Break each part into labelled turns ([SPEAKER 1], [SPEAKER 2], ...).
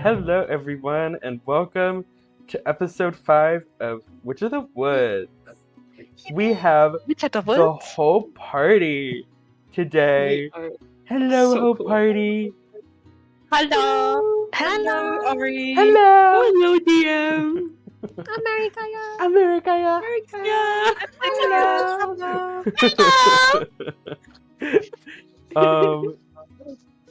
[SPEAKER 1] Hello, everyone, and welcome to episode 5 of Witch of the Woods. We have
[SPEAKER 2] Witch of the
[SPEAKER 1] the
[SPEAKER 2] Woods?
[SPEAKER 1] whole party today.
[SPEAKER 3] We are
[SPEAKER 1] Hello,
[SPEAKER 3] so
[SPEAKER 1] whole
[SPEAKER 3] cool.
[SPEAKER 1] party.
[SPEAKER 3] Hello.
[SPEAKER 2] Hello, Ori.
[SPEAKER 1] Hello.
[SPEAKER 3] Hello, DM.
[SPEAKER 1] America.
[SPEAKER 3] Hello.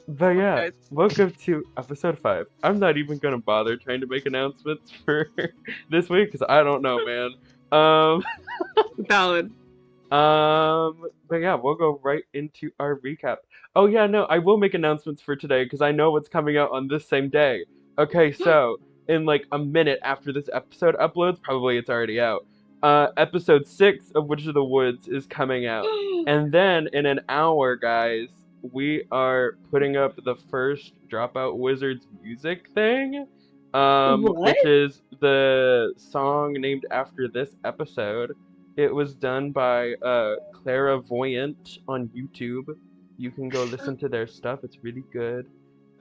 [SPEAKER 1] But yeah,
[SPEAKER 2] Guys.
[SPEAKER 1] welcome to episode 5. I'm not even gonna bother trying to make announcements for this week because I don't know, man.
[SPEAKER 3] Valid.
[SPEAKER 1] But yeah, we'll go right into our recap. Oh yeah, no, I will make announcements for today because I know what's coming out on this same day. Okay, so in like a minute after this episode uploads, probably it's already out. Episode 6 of Witch of the Woods is coming out. And then in an hour, guys, we are putting up the first Dropout Wizards music thing.
[SPEAKER 3] What?
[SPEAKER 1] Which is the song named after this episode. It was done by Clairvoyant on YouTube. You can go listen to their stuff. It's really good.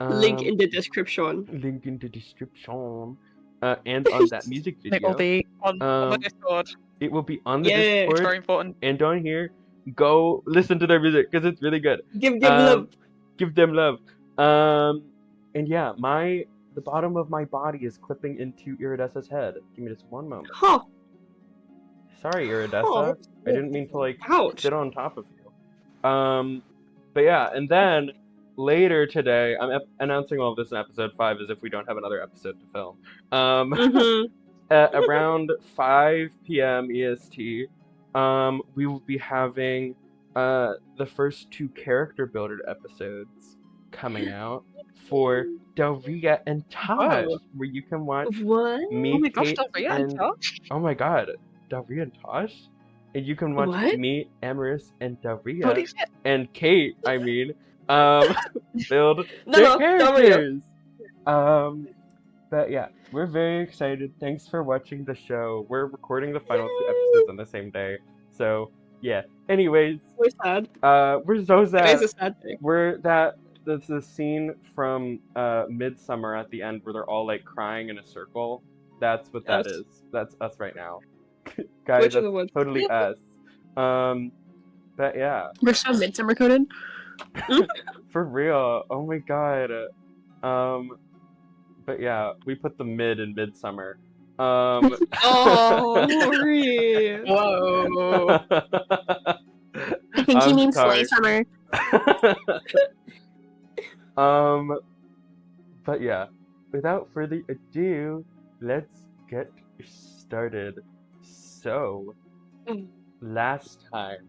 [SPEAKER 3] Link in the description.
[SPEAKER 1] Link in the description. And on that music
[SPEAKER 2] It will
[SPEAKER 1] video.
[SPEAKER 2] be on the
[SPEAKER 1] Um,
[SPEAKER 2] Discord.
[SPEAKER 1] It will be on the
[SPEAKER 3] Yeah.
[SPEAKER 2] It's
[SPEAKER 1] Discord
[SPEAKER 2] very important.
[SPEAKER 1] and on here. Go listen to their music because it's really good.
[SPEAKER 3] Give love.
[SPEAKER 1] Give them love. And yeah, the bottom of my body is clipping into Iridessa's head. Give me just one moment.
[SPEAKER 3] Huh.
[SPEAKER 1] Sorry, Iridessa.
[SPEAKER 3] Oh.
[SPEAKER 1] I didn't mean to like
[SPEAKER 3] Ouch.
[SPEAKER 1] sit on top of you. But yeah, and then later today, I'm announcing all of this in episode 5 as if we don't have another episode to film.
[SPEAKER 3] Mhm.
[SPEAKER 1] At around 5 p.m. EST, we will be having the first 2 character builder episodes coming out for Dalhria and Tosh,
[SPEAKER 2] Oh.
[SPEAKER 1] where you can watch
[SPEAKER 3] What?
[SPEAKER 1] me,
[SPEAKER 2] Oh my gosh,
[SPEAKER 1] Kate,
[SPEAKER 2] Dalhria and Tosh?
[SPEAKER 1] oh my god, Dalhria and Tosh? And you can watch
[SPEAKER 3] What?
[SPEAKER 1] me, Amaris, and
[SPEAKER 2] Holy
[SPEAKER 1] Dalhria,
[SPEAKER 2] shit.
[SPEAKER 1] and Kate, I mean, build
[SPEAKER 3] No,
[SPEAKER 1] their
[SPEAKER 3] no,
[SPEAKER 1] characters. But yeah, we're very excited. Thanks for watching the show. We're recording the final 2 episodes on the same day. So yeah. Anyways,
[SPEAKER 3] We're sad.
[SPEAKER 1] we're so
[SPEAKER 3] It
[SPEAKER 1] sad.
[SPEAKER 3] is a sad thing.
[SPEAKER 1] That's the scene from Midsummer at the end where they're all like crying in a circle. That's what that
[SPEAKER 3] Yes.
[SPEAKER 1] is. That's us right now. Guys,
[SPEAKER 3] Witch of
[SPEAKER 1] that's
[SPEAKER 3] the Woods.
[SPEAKER 1] totally us. But yeah,
[SPEAKER 4] We're so midsummer coded.
[SPEAKER 1] for real. Oh my god. But yeah, we put the mid in Midsummer.
[SPEAKER 3] Oh, Lori.
[SPEAKER 2] Whoa.
[SPEAKER 4] I think he
[SPEAKER 1] I'm
[SPEAKER 4] means
[SPEAKER 1] sorry.
[SPEAKER 4] Slay Summer.
[SPEAKER 1] But yeah, without further ado, let's get started. So, last time,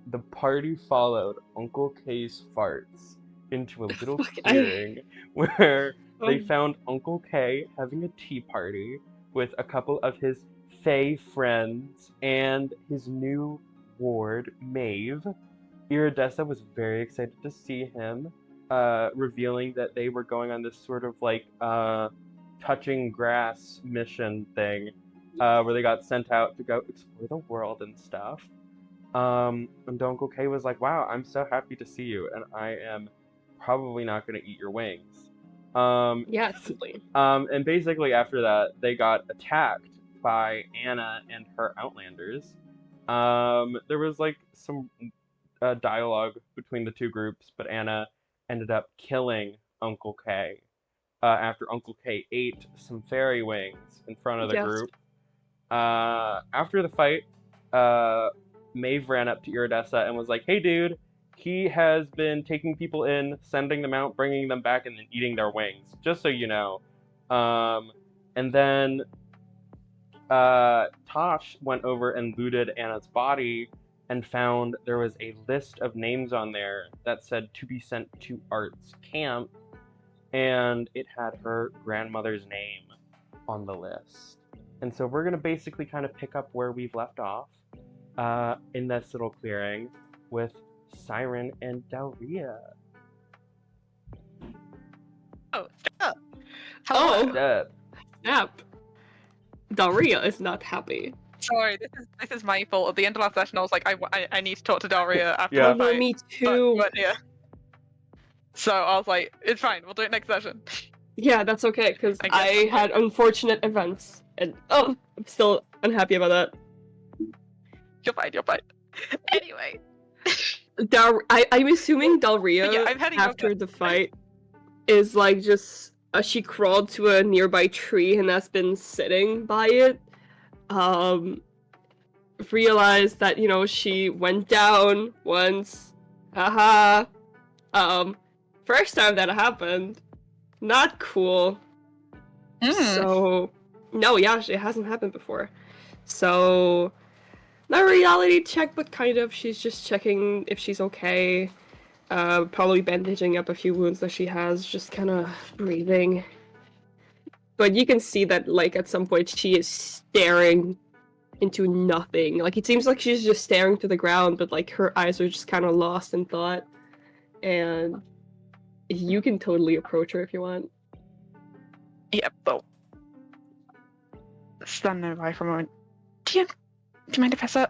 [SPEAKER 1] the party followed Uncle K's farts into a little clearing where they found Uncle K having a tea party with a couple of his Fae friends and his new ward, Maeve. Iridessa was very excited to see him, revealing that they were going on this sort of like touching grass mission thing, where they got sent out to go explore the world and stuff. And Uncle K was like, "Wow, I'm so happy to see you, and I am probably not going to eat your wings."
[SPEAKER 3] Yeah, simply.
[SPEAKER 1] And basically after that, they got attacked by Anna and her Outlanders. There was like some dialogue between the two groups, but Anna ended up killing Uncle K after Uncle K ate some fairy wings in front of the
[SPEAKER 3] Yes.
[SPEAKER 1] group. After the fight, Maeve ran up to Iridessa and was like, "Hey dude, he has been taking people in, sending them out, bringing them back, and then eating their wings, just so you know." And then Tosh went over and looted Anna's body and found there was a list of names on there that said to be sent to Art's camp, and it had her grandmother's name on the list. And so we're going to basically kind of pick up where we've left off in this little clearing with Syren and Dalhria.
[SPEAKER 2] Oh, hello.
[SPEAKER 3] Oh, snap. Dalhria is not happy.
[SPEAKER 2] Sorry, this is my fault. At the end of last session, I was like, I need to talk to Dalhria after
[SPEAKER 1] Yeah.
[SPEAKER 2] the fight.
[SPEAKER 3] Me too.
[SPEAKER 2] But yeah. So I was like, it's fine. We'll do it next session.
[SPEAKER 3] Yeah, that's okay, because
[SPEAKER 2] I guess
[SPEAKER 3] I
[SPEAKER 2] I'm
[SPEAKER 3] had unfortunate events, and I'm still unhappy about that.
[SPEAKER 2] You're fine, you're fine. Anyway.
[SPEAKER 3] I'm assuming
[SPEAKER 2] But
[SPEAKER 3] Dalhria,
[SPEAKER 2] yeah, I'm heading
[SPEAKER 3] after
[SPEAKER 2] over.
[SPEAKER 3] the fight, is like just she crawled to a nearby tree and has been sitting by it. Realized that, you know, she went down once. Haha. First time that happened. Not cool. So, no, yeah, it hasn't happened before. So, not a reality check, but kind of. She's just checking if she's okay. Probably bandaging up a few wounds that she has, just kind of breathing. But you can see that, like, at some point she is staring into nothing. Like, it seems like she's just staring to the ground, but, like, her eyes are just kind of lost in thought. And you can totally approach her if you want.
[SPEAKER 2] Yeah, well. Stand nearby for a moment. Do you mind if I sit?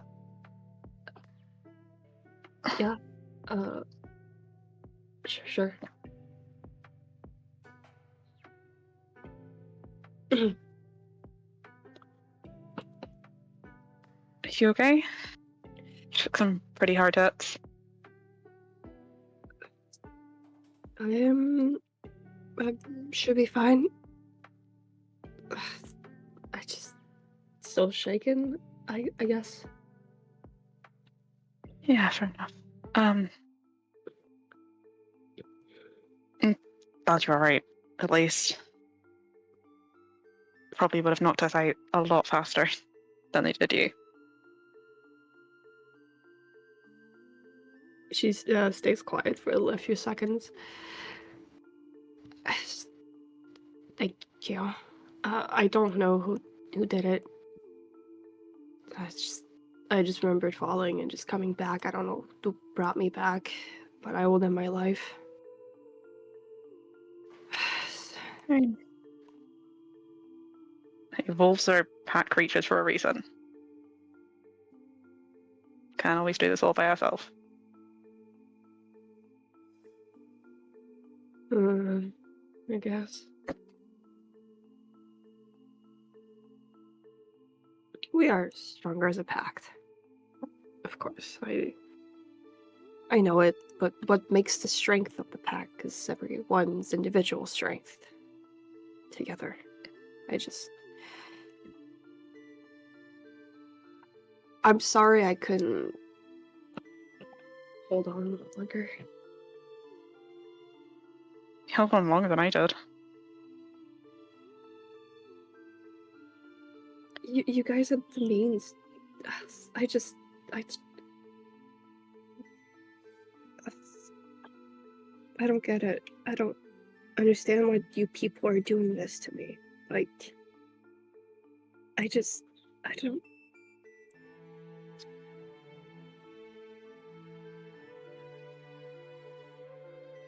[SPEAKER 3] Yeah. Sure.
[SPEAKER 2] Are you okay? Took some pretty hard hits.
[SPEAKER 3] I should be fine. I just still shaken, I guess.
[SPEAKER 2] Yeah, fair enough. Glad you're alright, at least. Probably would have knocked us out a lot faster than they did you.
[SPEAKER 3] She stays quiet for a few seconds. Thank you. I don't know who did it. I just remembered falling and just coming back. I don't know who brought me back, but I owe them my life.
[SPEAKER 2] Wolves are pack creatures for a reason. Can't always do this all by ourselves.
[SPEAKER 3] I guess. We are stronger as a pack. Of course, I know it, but what makes the strength of the pack is everyone's individual strength. Together. I'm sorry I couldn't hold on longer.
[SPEAKER 2] You held on longer than I did.
[SPEAKER 3] You guys have the means. I don't get it. I don't understand why you people are doing this to me. Like, I don't.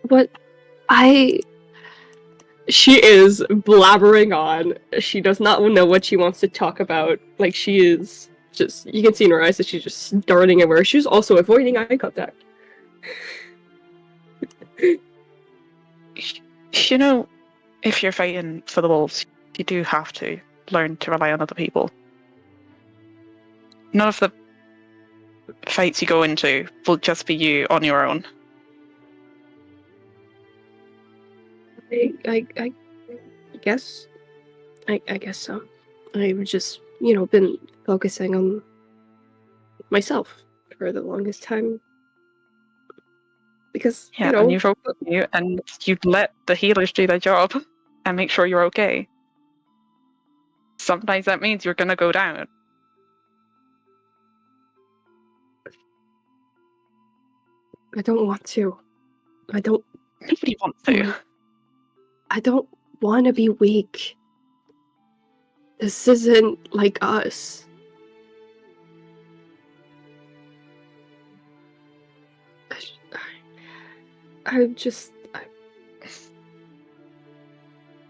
[SPEAKER 3] What She is blabbering on. She does not know what she wants to talk about. Like, she is just, you can see in her eyes that she's just darting everywhere. She's also avoiding eye contact.
[SPEAKER 2] You know, if you're fighting for the wolves, you do have to learn to rely on other people. None of the fights you go into will just be you on your own.
[SPEAKER 3] I guess. I guess so. I've just, been focusing on myself for the longest time. Because,
[SPEAKER 2] Yeah, and you focus on you, and you let the healers do their job and make sure you're okay. Sometimes that means you're gonna go down.
[SPEAKER 3] I don't want to.
[SPEAKER 2] Nobody wants to.
[SPEAKER 3] I don't want to be weak. This isn't like us.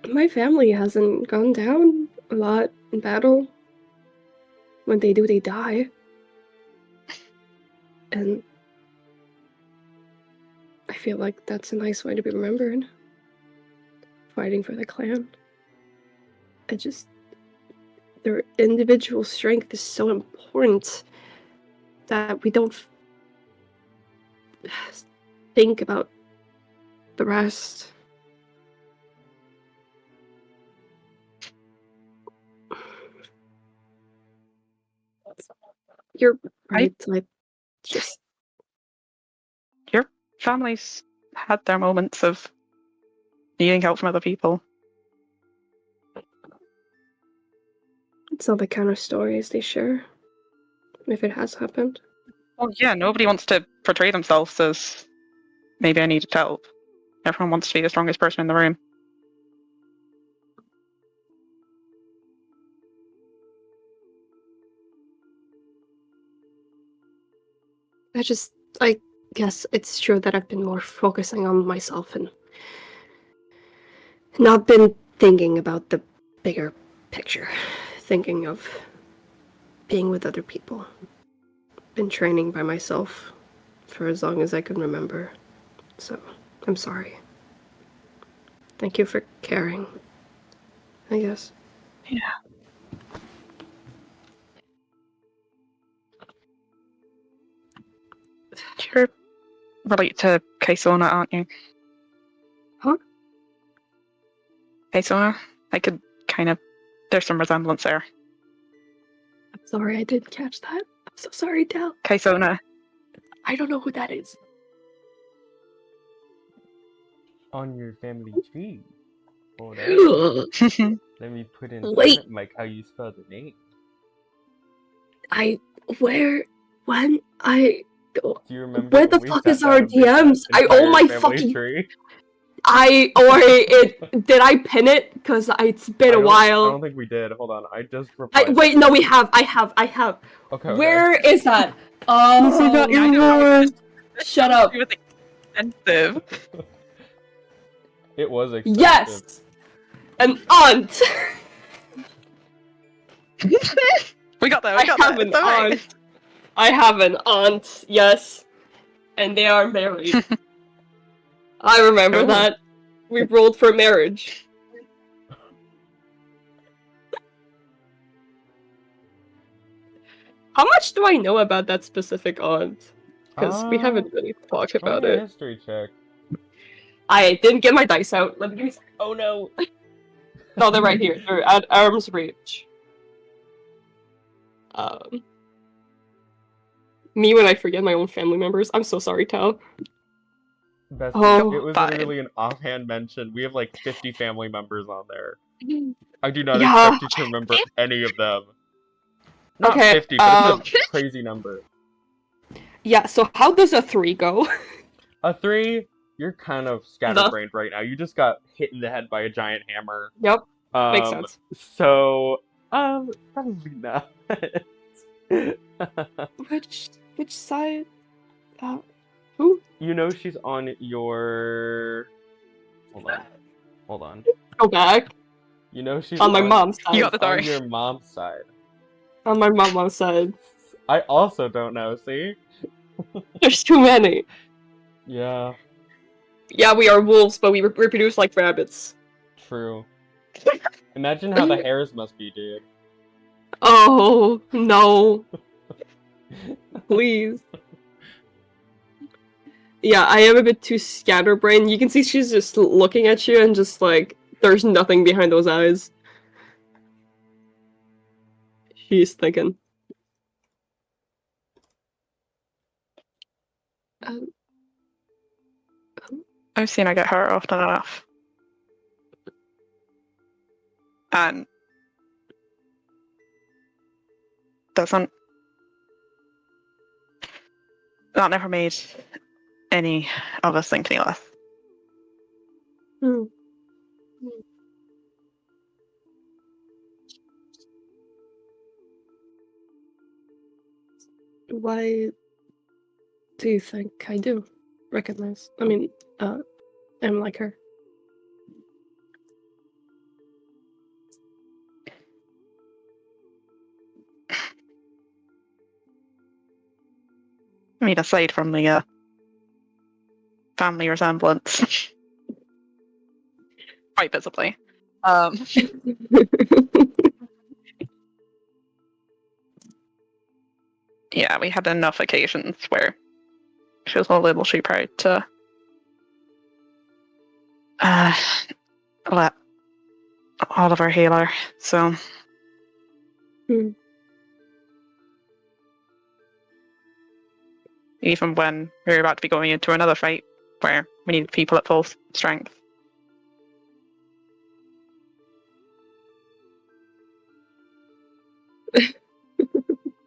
[SPEAKER 3] My family hasn't gone down a lot in battle. When they do, they die. And I feel like that's a nice way to be remembered. fighting for the clan. Their individual strength is so important that we don't think about the rest. You're right.
[SPEAKER 2] Your family's had their moments of needing help from other people.
[SPEAKER 3] It's not the kind of stories they share, if it has happened.
[SPEAKER 2] Well, yeah, nobody wants to portray themselves as maybe I needed help. Everyone wants to be the strongest person in the room.
[SPEAKER 3] I guess it's true that I've been more focusing on myself and not been thinking about the bigger picture. Thinking of being with other people. Been training by myself for as long as I can remember. So, I'm sorry. Thank you for caring, I guess.
[SPEAKER 2] Yeah. You're related to Kaisona, aren't you?
[SPEAKER 3] Huh?
[SPEAKER 2] Kaisona? I could kind of... There's some resemblance there.
[SPEAKER 3] I'm sorry I didn't catch that. I'm so sorry, Dal.
[SPEAKER 2] Kaisona.
[SPEAKER 3] I don't know who that is.
[SPEAKER 1] On your family tree. Hold on. Let me put in
[SPEAKER 3] Wait.
[SPEAKER 1] silent Mike how you spell the name.
[SPEAKER 3] Do
[SPEAKER 1] Do you remember
[SPEAKER 3] where the
[SPEAKER 1] when we
[SPEAKER 3] fuck
[SPEAKER 1] sat
[SPEAKER 3] is our
[SPEAKER 1] down and made that
[SPEAKER 3] DMs? Oh
[SPEAKER 1] entire
[SPEAKER 3] my
[SPEAKER 1] family
[SPEAKER 3] fucking...
[SPEAKER 1] tree?
[SPEAKER 3] Did I pin it? Because it's been a
[SPEAKER 1] I
[SPEAKER 3] while.
[SPEAKER 1] don't think we did. Hold on, I just replied.
[SPEAKER 3] Wait, no, we have. I have.
[SPEAKER 1] Okay.
[SPEAKER 3] Where is that?
[SPEAKER 4] You got your reward.
[SPEAKER 3] Shut up.
[SPEAKER 2] It was expensive.
[SPEAKER 1] It was expensive.
[SPEAKER 3] Yes! An aunt!
[SPEAKER 2] We got there,
[SPEAKER 3] I have an aunt. I have an aunt, yes. And they are married. I remember
[SPEAKER 2] Cool.
[SPEAKER 3] that. We rolled for marriage. How much do I know about that specific aunt? Because we haven't really talked about
[SPEAKER 1] Try a
[SPEAKER 3] it.
[SPEAKER 1] history check.
[SPEAKER 3] I didn't get my dice out. Let me give me...
[SPEAKER 1] Oh no!
[SPEAKER 3] No, they're right here. They're at arm's reach. Me when I forget my own family members. I'm so sorry, Tal.
[SPEAKER 1] Bestie,
[SPEAKER 3] Oh,
[SPEAKER 1] it was
[SPEAKER 2] fine.
[SPEAKER 1] literally an offhand mention. We have like 50 family members on there. I do not
[SPEAKER 3] Yeah.
[SPEAKER 1] expect you to remember any of them. Not
[SPEAKER 3] Okay,
[SPEAKER 1] 50, but it's a crazy number.
[SPEAKER 3] Yeah, so how does a 3 go?
[SPEAKER 1] A 3, you're kind of scatterbrained right now. You just got hit in the head by a giant hammer.
[SPEAKER 3] Yep, makes sense.
[SPEAKER 1] So, probably not.
[SPEAKER 3] Which side? Who?
[SPEAKER 1] You know she's on your... Hold on.
[SPEAKER 3] Go back.
[SPEAKER 1] You know she's
[SPEAKER 3] On my mom's side.
[SPEAKER 2] You got the
[SPEAKER 1] on
[SPEAKER 2] story.
[SPEAKER 1] your mom's side.
[SPEAKER 3] On my mom's side.
[SPEAKER 1] I also don't know, see?
[SPEAKER 3] There's too many.
[SPEAKER 1] Yeah,
[SPEAKER 3] Yeah, we are wolves, but we reproduce like rabbits.
[SPEAKER 1] true. Imagine how the hairs must be, dude.
[SPEAKER 3] Oh, no. Please. Yeah, I am a bit too scatterbrained. You can see she's just looking at you and just like, there's nothing behind those eyes. She's thinking.
[SPEAKER 2] I've seen I get hurt often enough. And that never made any of us think any less.
[SPEAKER 3] Why do you think I do recognize? I mean, I'm like her.
[SPEAKER 2] I mean, aside from the family resemblance. quite visibly. Yeah, we had enough occasions where she was a little too proud to let Oliver heal her, so... Even when we were about to be going into another fight where we needed people at full strength.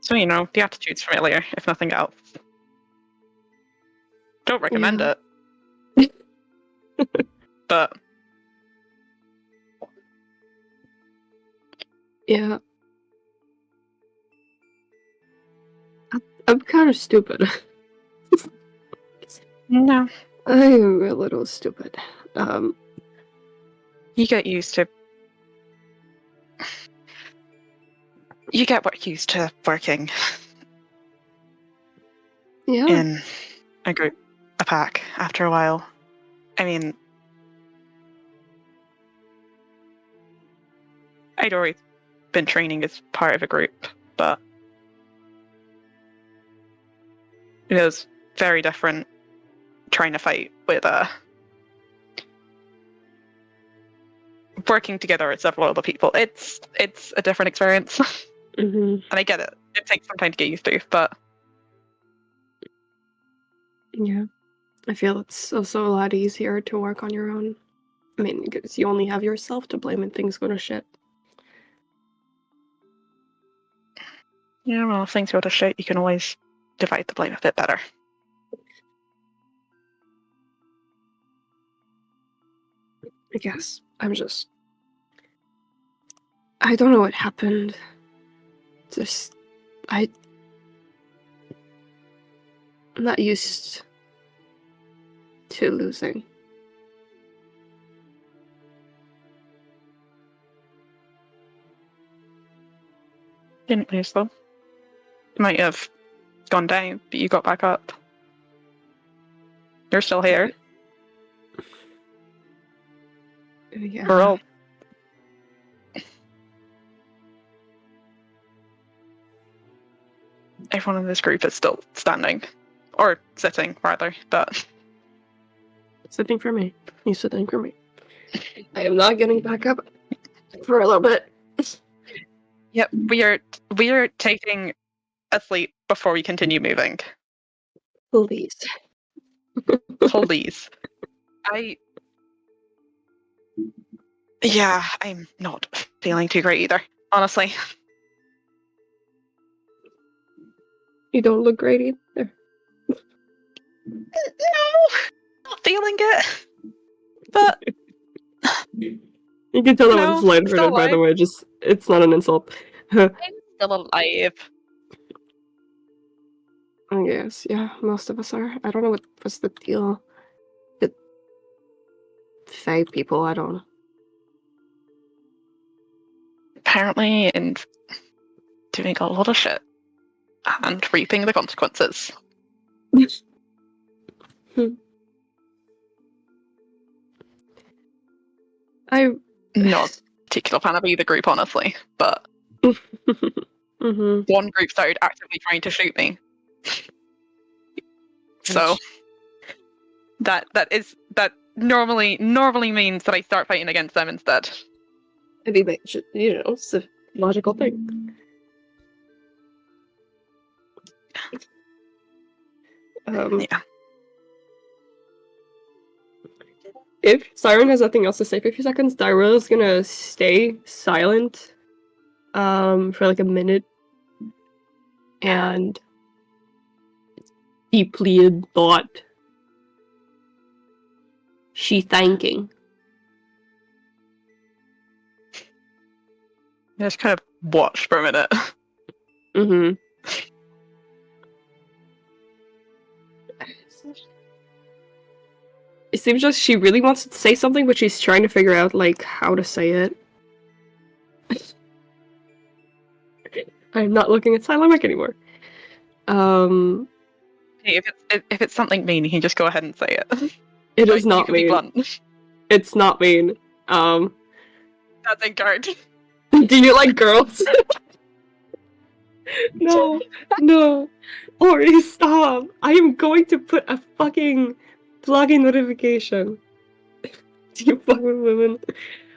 [SPEAKER 2] So, you know, the attitude's familiar, if nothing else. Don't recommend it. But...
[SPEAKER 3] Yeah. I'm kind of stupid.
[SPEAKER 2] No.
[SPEAKER 3] I'm a little stupid.
[SPEAKER 2] You get used to... You get used to working in a group, a pack, after a while. I mean... I'd always been training as part of a group, but... It was very different trying to fight with working together with several other people. It's a different experience. And I get it. It takes some time to get used to, but...
[SPEAKER 3] Yeah. I feel it's also a lot easier to work on your own. I mean, because you only have yourself to blame when things go to shit.
[SPEAKER 2] Yeah, well, if things go to shit, you can always divide the blame a bit better.
[SPEAKER 3] I guess. I don't know what happened. I'm not used to losing.
[SPEAKER 2] Didn't lose, though. You might have gone down, but you got back up. You're still here.
[SPEAKER 3] Yeah.
[SPEAKER 2] We're all... Everyone in this group is still standing. Or sitting, rather, but...
[SPEAKER 3] Sitting for me. He's sitting for me. I am not getting back up for a little bit.
[SPEAKER 2] Yep, we are taking a sleep before we continue moving.
[SPEAKER 3] Please.
[SPEAKER 2] Please. Yeah, I'm not feeling too great either, honestly.
[SPEAKER 3] You don't look great either.
[SPEAKER 2] No, not feeling it. But
[SPEAKER 3] you can tell that
[SPEAKER 2] no,
[SPEAKER 3] one's lighthearted, by the way. Just it's not an insult.
[SPEAKER 2] I'm still alive.
[SPEAKER 3] I guess, yeah, most of us are. I don't know what's the deal. The Fae people, I don't know.
[SPEAKER 2] Apparently, in doing a lot of shit and reaping the consequences.
[SPEAKER 3] I'm
[SPEAKER 2] not a particular fan of either group, honestly, but one group started actively trying to shoot me. So that normally means that I start fighting against them instead.
[SPEAKER 3] I mean, it's a logical thing.
[SPEAKER 2] Yeah.
[SPEAKER 3] If Syren has nothing else to say for a few seconds, Dalhria's gonna stay silent for like a minute and deeply in thought. She thanking.
[SPEAKER 2] Just kind of watch for a minute.
[SPEAKER 3] It seems like she really wants to say something, but she's trying to figure out like how to say it. I'm not looking at Silent Mic anymore.
[SPEAKER 2] Hey, if it's something mean, you can just go ahead and say it.
[SPEAKER 3] It
[SPEAKER 2] like,
[SPEAKER 3] is not
[SPEAKER 2] you can be
[SPEAKER 3] mean.
[SPEAKER 2] blunt.
[SPEAKER 3] It's not mean.
[SPEAKER 2] That's Inkarnate.
[SPEAKER 3] Do you like girls? No, no. Ori, stop. I am going to put a fucking blogging notification. Do you fuck with women?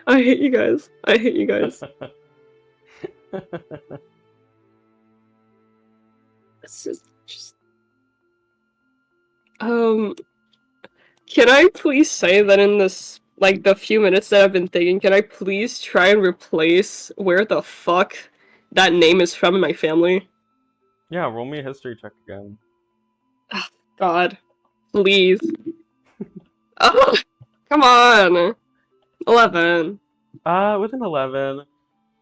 [SPEAKER 3] I hate you guys. I hate you guys. It's just can I please say that in this, like, the few minutes that I've been thinking, can I please try and replace where the fuck that name is from in my family?
[SPEAKER 1] Yeah, roll me a history check again.
[SPEAKER 3] God. Please. Oh, come on. 11.
[SPEAKER 1] With an 11,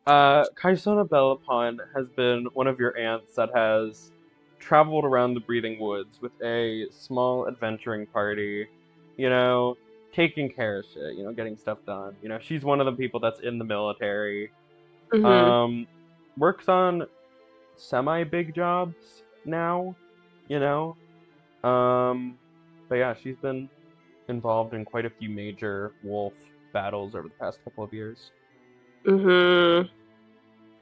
[SPEAKER 1] Kaisona Bellapon has been one of your aunts that has traveled around the Breathing Woods with a small adventuring party, taking care of shit, getting stuff done. She's one of the people that's in the military.
[SPEAKER 3] Mm-hmm.
[SPEAKER 1] Works on semi-big jobs now, you know? But yeah, she's been involved in quite a few major wolf battles over the past couple of years.
[SPEAKER 3] Mm-hmm.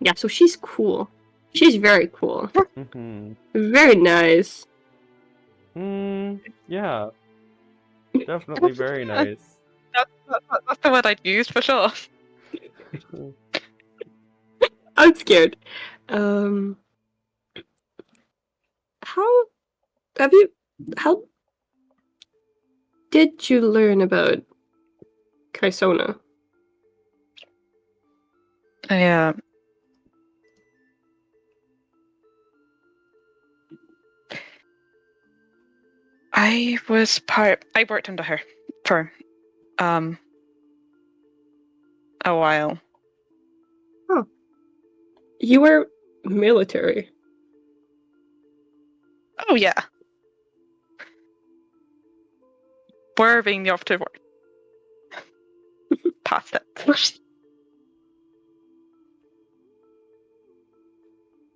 [SPEAKER 3] Yeah, so she's cool. She's very cool.
[SPEAKER 1] Mm-hmm.
[SPEAKER 3] Very nice.
[SPEAKER 1] Yeah. Definitely very nice.
[SPEAKER 2] That's the word I'd use for sure.
[SPEAKER 3] I'm scared. How did you learn about Kaisona?
[SPEAKER 2] Yeah. I worked under her for a while.
[SPEAKER 3] Oh. You were military.
[SPEAKER 2] Oh yeah. We're being the operative word. Past it.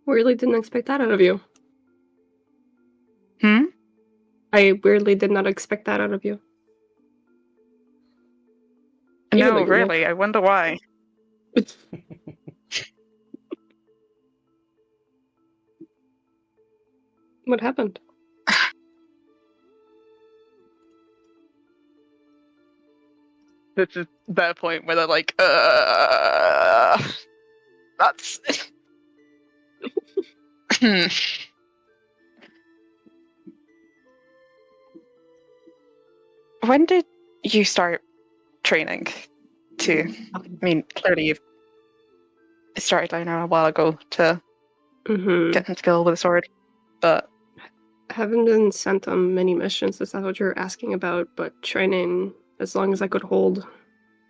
[SPEAKER 3] Weirdly didn't expect that out of you. I weirdly did not expect that out of you.
[SPEAKER 2] No, really. I wonder why.
[SPEAKER 3] What happened?
[SPEAKER 2] This is their point where they're like, that's. When did you start training clearly you've started, I know, a while ago to get some skill with a sword, but
[SPEAKER 3] I haven't been sent on many missions, is that what you're asking about? But training, as long as I could hold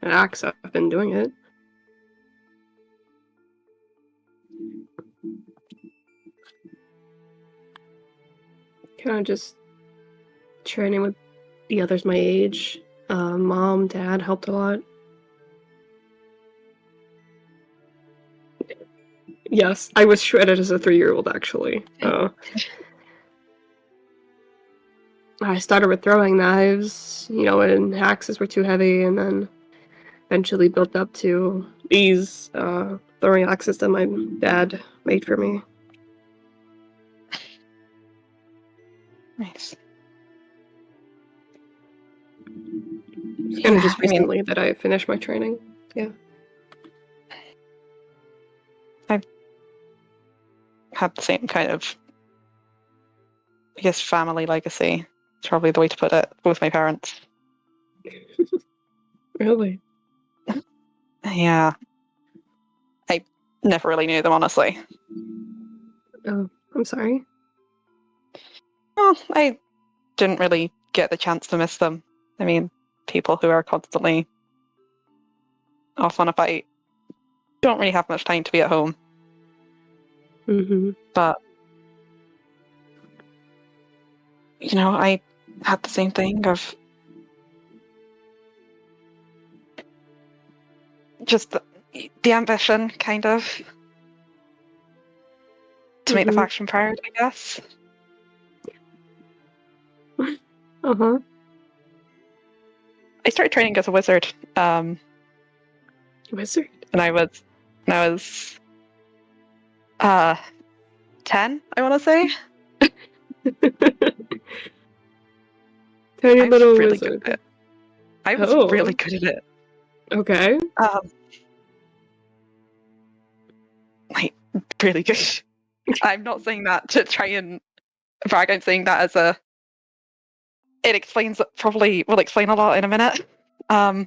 [SPEAKER 3] an axe, I've been doing it. Kind of just training with the others my age. Mom, dad helped a lot. Yes, I was shredded as a 3-year-old, actually. I started with throwing knives, and axes were too heavy, and then eventually built up to these throwing axes that my dad made for me.
[SPEAKER 2] nice.
[SPEAKER 3] It's kind of just recently that I finished my training. Yeah.
[SPEAKER 2] I've had the same kind of, I guess, family legacy. It's probably the way to put it. Both my parents.
[SPEAKER 3] Really?
[SPEAKER 2] Yeah. I never really knew them, honestly.
[SPEAKER 3] Oh, I'm sorry.
[SPEAKER 2] Well, I didn't really get the chance to miss them. I mean, people who are constantly off on a fight don't really have much time to be at home.
[SPEAKER 3] Mm-hmm.
[SPEAKER 2] But, I had the same thing of just the ambition, kind of, to make the faction proud, I guess.
[SPEAKER 3] Uh-huh.
[SPEAKER 2] I started training as a wizard
[SPEAKER 3] Wizard.
[SPEAKER 2] And I was 10, I want to say.
[SPEAKER 3] Tiny
[SPEAKER 2] I was
[SPEAKER 3] little
[SPEAKER 2] really
[SPEAKER 3] wizard.
[SPEAKER 2] good at it. I was
[SPEAKER 3] Oh.
[SPEAKER 2] really good at it.
[SPEAKER 3] Okay.
[SPEAKER 2] Like, really good. I'm not saying that to try and brag. I'm saying that as a. It explains, probably will explain a lot in a minute. But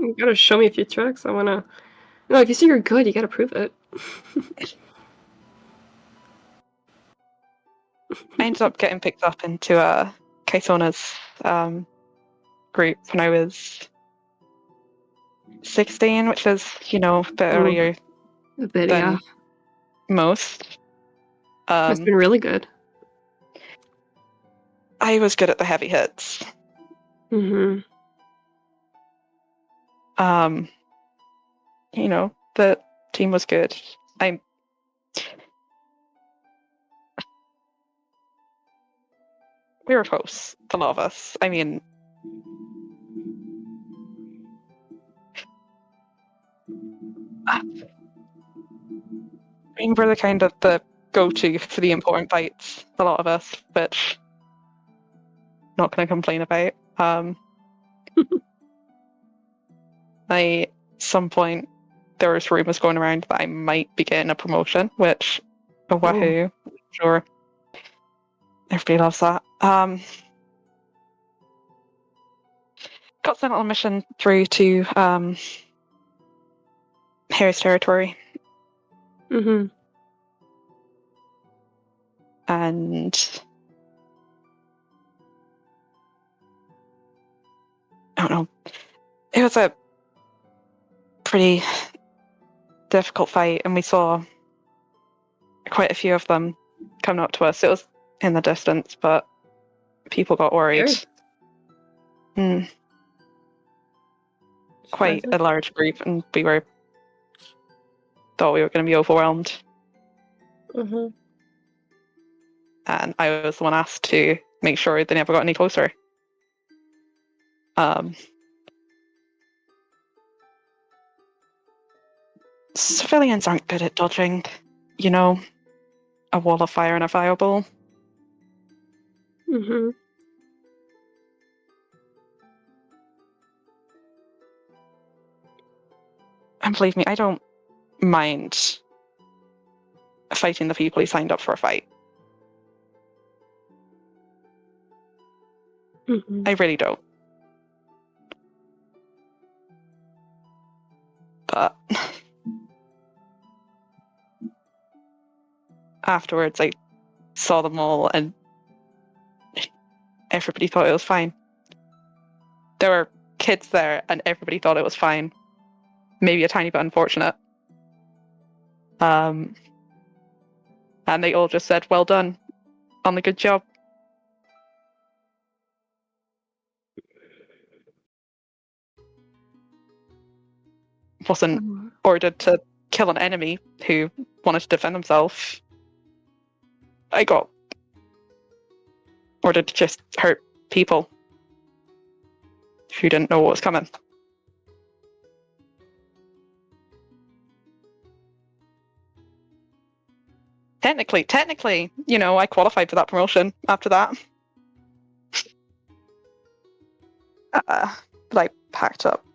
[SPEAKER 3] You gotta show me a few tricks. I wanna. No, if you say you're good, you gotta prove it.
[SPEAKER 2] I ended up getting picked up into Kaisona's group when I was 16, which is, a bit earlier
[SPEAKER 3] A bit,
[SPEAKER 2] than
[SPEAKER 3] yeah.
[SPEAKER 2] most.
[SPEAKER 3] Must have been really good.
[SPEAKER 2] I was good at the heavy hits.
[SPEAKER 3] Mm-hmm.
[SPEAKER 2] The team was good. We were close, a lot of us. I mean, we're the kind of the go-to for the important fights, a lot of us, which not going to complain about. At some point, there was rumors going around that I might be getting a promotion, which, wahoo, sure. Everybody loves that. Got sent on a mission through to Harris territory,
[SPEAKER 3] Mm-hmm.
[SPEAKER 2] and I don't know. It was a pretty difficult fight, and we saw quite a few of them coming up to us. It was in the distance, but people got worried. Quite a large group, and we thought we were going to be overwhelmed.
[SPEAKER 3] Mm-hmm.
[SPEAKER 2] And I was the one asked to make sure they never got any closer. Civilians aren't good at dodging, a wall of fire and a fireball.
[SPEAKER 3] Mm-hmm.
[SPEAKER 2] And believe me, I don't mind fighting the people who signed up for a fight.
[SPEAKER 3] Mm-hmm.
[SPEAKER 2] I really don't. But afterwards, I saw them all, and everybody thought it was fine. There were kids there, and everybody thought it was fine. Maybe a tiny bit unfortunate. And they all just said, "Well done on the good job." Wasn't ordered to kill an enemy who wanted to defend himself. I got ordered to just hurt people who didn't know what was coming. Technically, I qualified for that promotion after that. But I packed up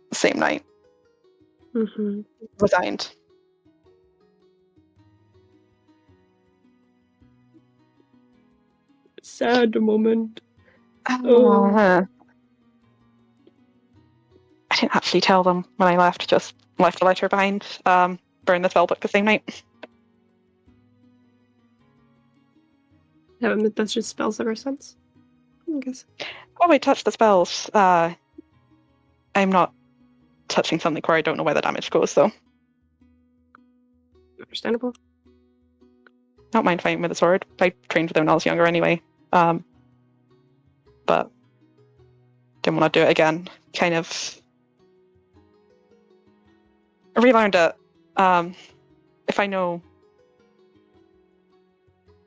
[SPEAKER 2] the same night.
[SPEAKER 3] Mm-hmm.
[SPEAKER 2] Resigned.
[SPEAKER 3] Sad moment.
[SPEAKER 2] I didn't actually tell them when I left, just left a letter behind. Burned the spell book the same night.
[SPEAKER 3] Haven't touched his spells ever since, I guess.
[SPEAKER 2] Oh, I touched the spells. I'm not touching something where I don't know where the damage goes, though.
[SPEAKER 3] Understandable.
[SPEAKER 2] Don't mind fighting with a sword. I trained with them when I was younger anyway. But didn't want to do it again. Kind of relearned it. If I know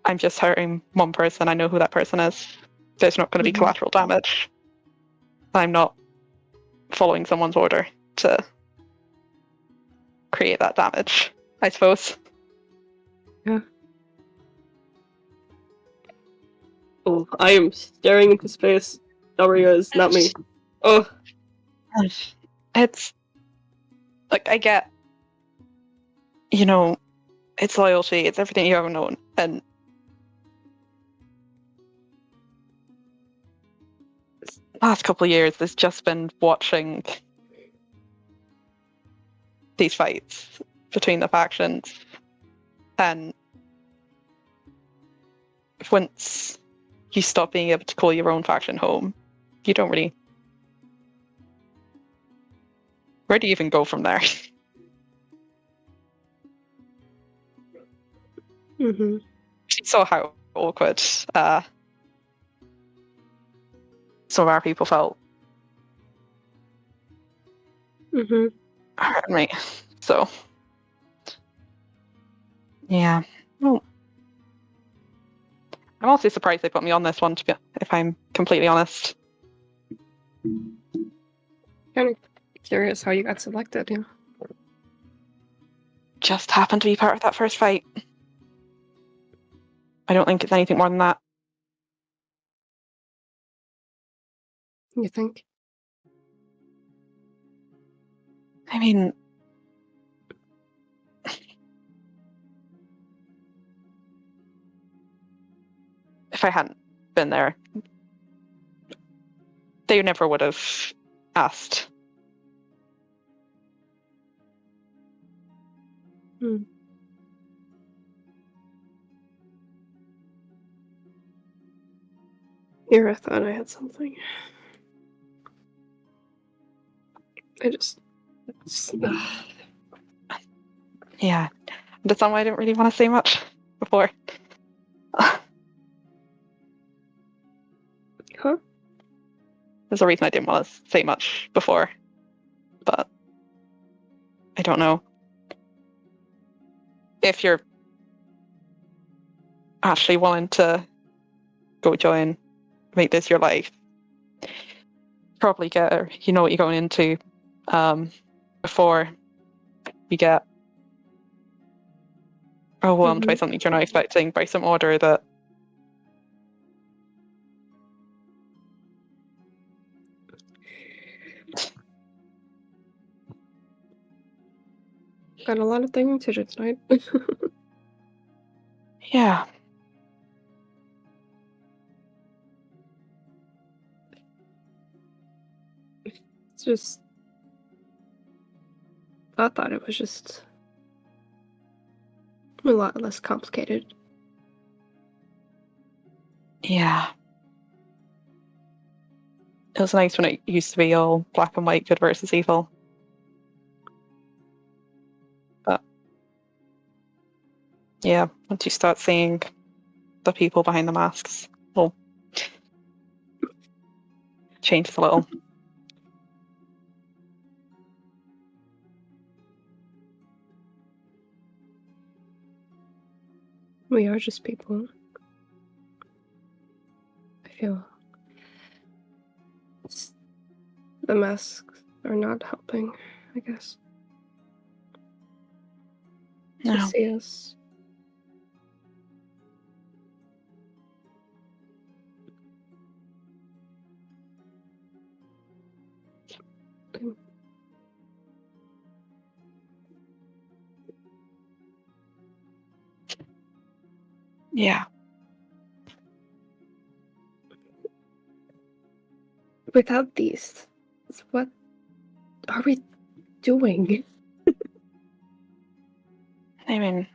[SPEAKER 2] I'm just hurting one person, I know who that person is. There's not going to be collateral damage. I'm not following someone's order to create that damage, I suppose.
[SPEAKER 3] Yeah. Oh, I am staring into space. Dalhria is not me. Oh.
[SPEAKER 2] It's like, I get, it's loyalty, it's everything you ever known, and last couple of years there's just been watching these fights between the factions, and once you stop being able to call your own faction home, you don't really. Where do you even go from there?
[SPEAKER 3] Mm-hmm.
[SPEAKER 2] You saw how awkward some of our people felt.
[SPEAKER 3] Mm-hmm.
[SPEAKER 2] Pardon me. So, yeah. Well, I'm also surprised they put me on this one, if I'm completely honest.
[SPEAKER 3] Kind of curious how you got selected, yeah.
[SPEAKER 2] Just happened to be part of that first fight. I don't think it's anything more than that.
[SPEAKER 3] You think?
[SPEAKER 2] I mean, if I hadn't been there, they never would have asked.
[SPEAKER 3] Here, I thought I had something.
[SPEAKER 2] Yeah. That's why I didn't really want to say much before.
[SPEAKER 3] Huh?
[SPEAKER 2] There's a reason I didn't want to say much before, but I don't know. If you're actually willing to go join, make this your life, probably you know what you're going into before you get overwhelmed by something you're not expecting, by some order that
[SPEAKER 3] Got a lot of thinking to do tonight.
[SPEAKER 2] yeah.
[SPEAKER 3] It's just... I thought it was just a lot less complicated.
[SPEAKER 2] Yeah. It was nice when it used to be all black and white, good versus evil. But yeah, once you start seeing the people behind the masks, well, changes a little.
[SPEAKER 3] We are just people. I feel the masks are not helping, I guess. To
[SPEAKER 2] No.
[SPEAKER 3] see us.
[SPEAKER 2] Yeah.
[SPEAKER 3] Without these, what are we doing?
[SPEAKER 2] I mean,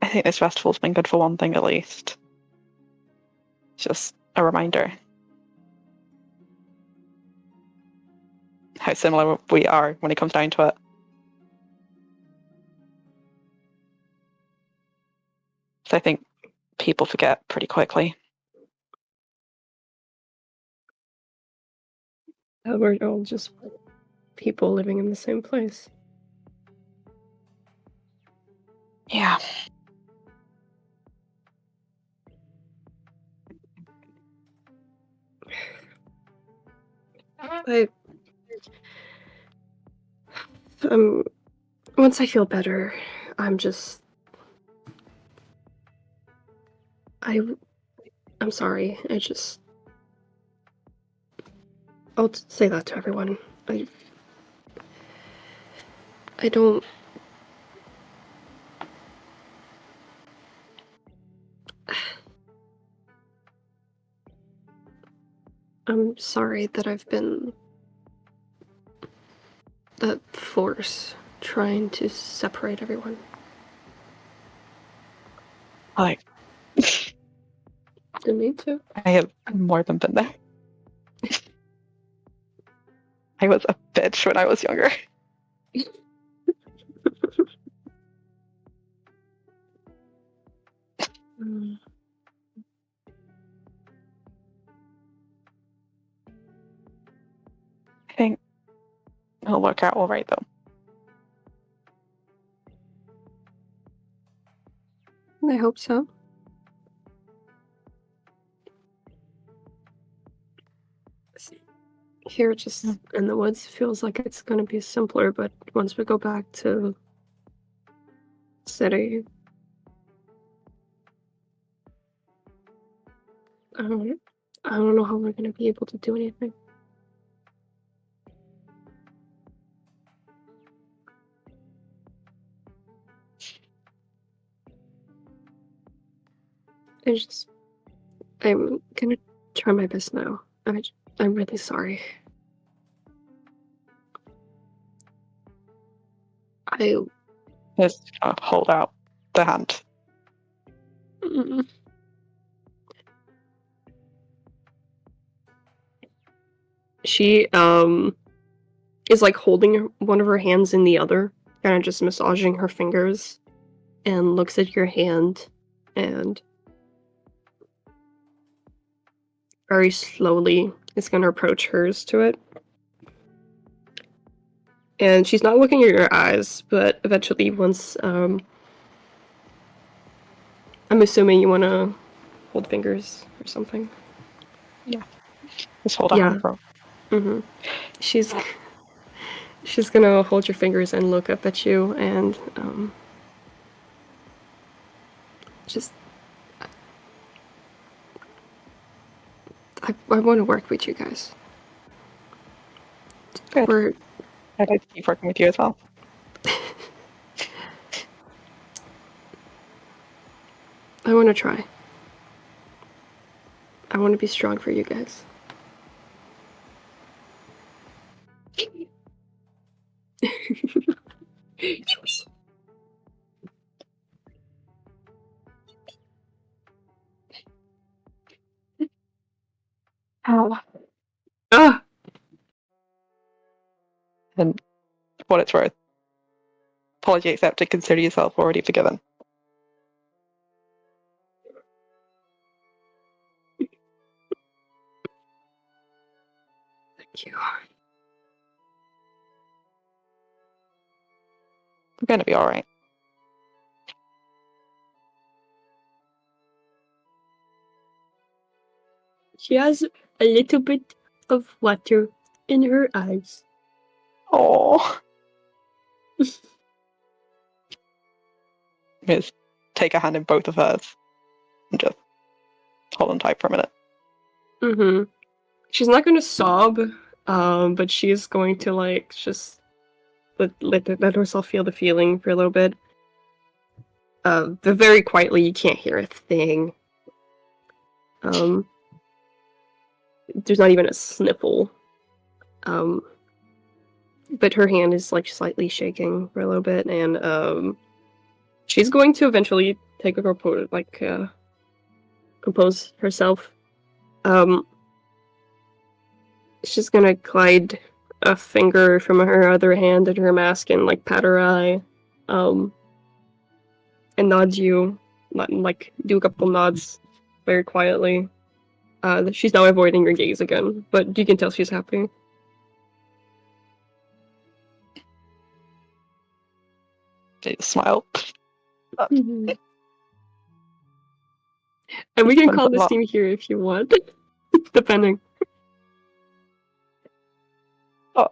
[SPEAKER 2] I think this festival's been good for one thing at least. Just a reminder how similar we are when it comes down to it. So I think people forget pretty quickly.
[SPEAKER 3] That we're all just people living in the same place.
[SPEAKER 2] Yeah.
[SPEAKER 3] Once I feel better, I'm sorry. I'll say that to everyone. I don't... I'm sorry that I've been that force trying to separate everyone.
[SPEAKER 2] Like,
[SPEAKER 3] Didn't mean to.
[SPEAKER 2] I have more than been there. I was a bitch when I was younger. I think it'll work out all right, though.
[SPEAKER 3] I hope so. Here, just in the woods, feels like it's gonna be simpler, but once we go back to city, I don't know how we're gonna be able to do anything. I'm gonna try my best now. I'm really sorry.
[SPEAKER 2] Just hold out the hand.
[SPEAKER 3] She is like holding one of her hands in the other, kind of just massaging her fingers, and looks at your hand, and very slowly is gonna approach hers to it. And she's not looking at your eyes, but eventually once, I'm assuming you wanna hold fingers or something.
[SPEAKER 2] Yeah. Just hold a hand for
[SPEAKER 3] Mm-hmm. She's gonna hold your fingers and look up at you and, just... I want to work with you guys.
[SPEAKER 2] Good. I'd like to keep working with you as well.
[SPEAKER 3] I want to try. I want to be strong for you guys.
[SPEAKER 2] Ow.
[SPEAKER 3] Ah!
[SPEAKER 2] And for what it's worth, apology accepted, consider yourself already forgiven.
[SPEAKER 3] Thank you.
[SPEAKER 2] We're going to be alright.
[SPEAKER 3] She has a little bit of water in her eyes.
[SPEAKER 2] Oh. Just take a hand in both of hers and just hold on tight for a minute.
[SPEAKER 3] Mm-hmm. She's not gonna sob, but she's going to like just let herself feel the feeling for a little bit. But very quietly, you can't hear a thing. There's not even a sniffle. But her hand is like slightly shaking for a little bit, and she's going to eventually take a compose herself. She's gonna glide a finger from her other hand at her mask and like pat her eye, and nod you, like do a couple nods very quietly. She's now avoiding your gaze again, but you can tell she's happy.
[SPEAKER 2] They just smile.
[SPEAKER 3] And we can call this team here if you want, depending.
[SPEAKER 2] Oh.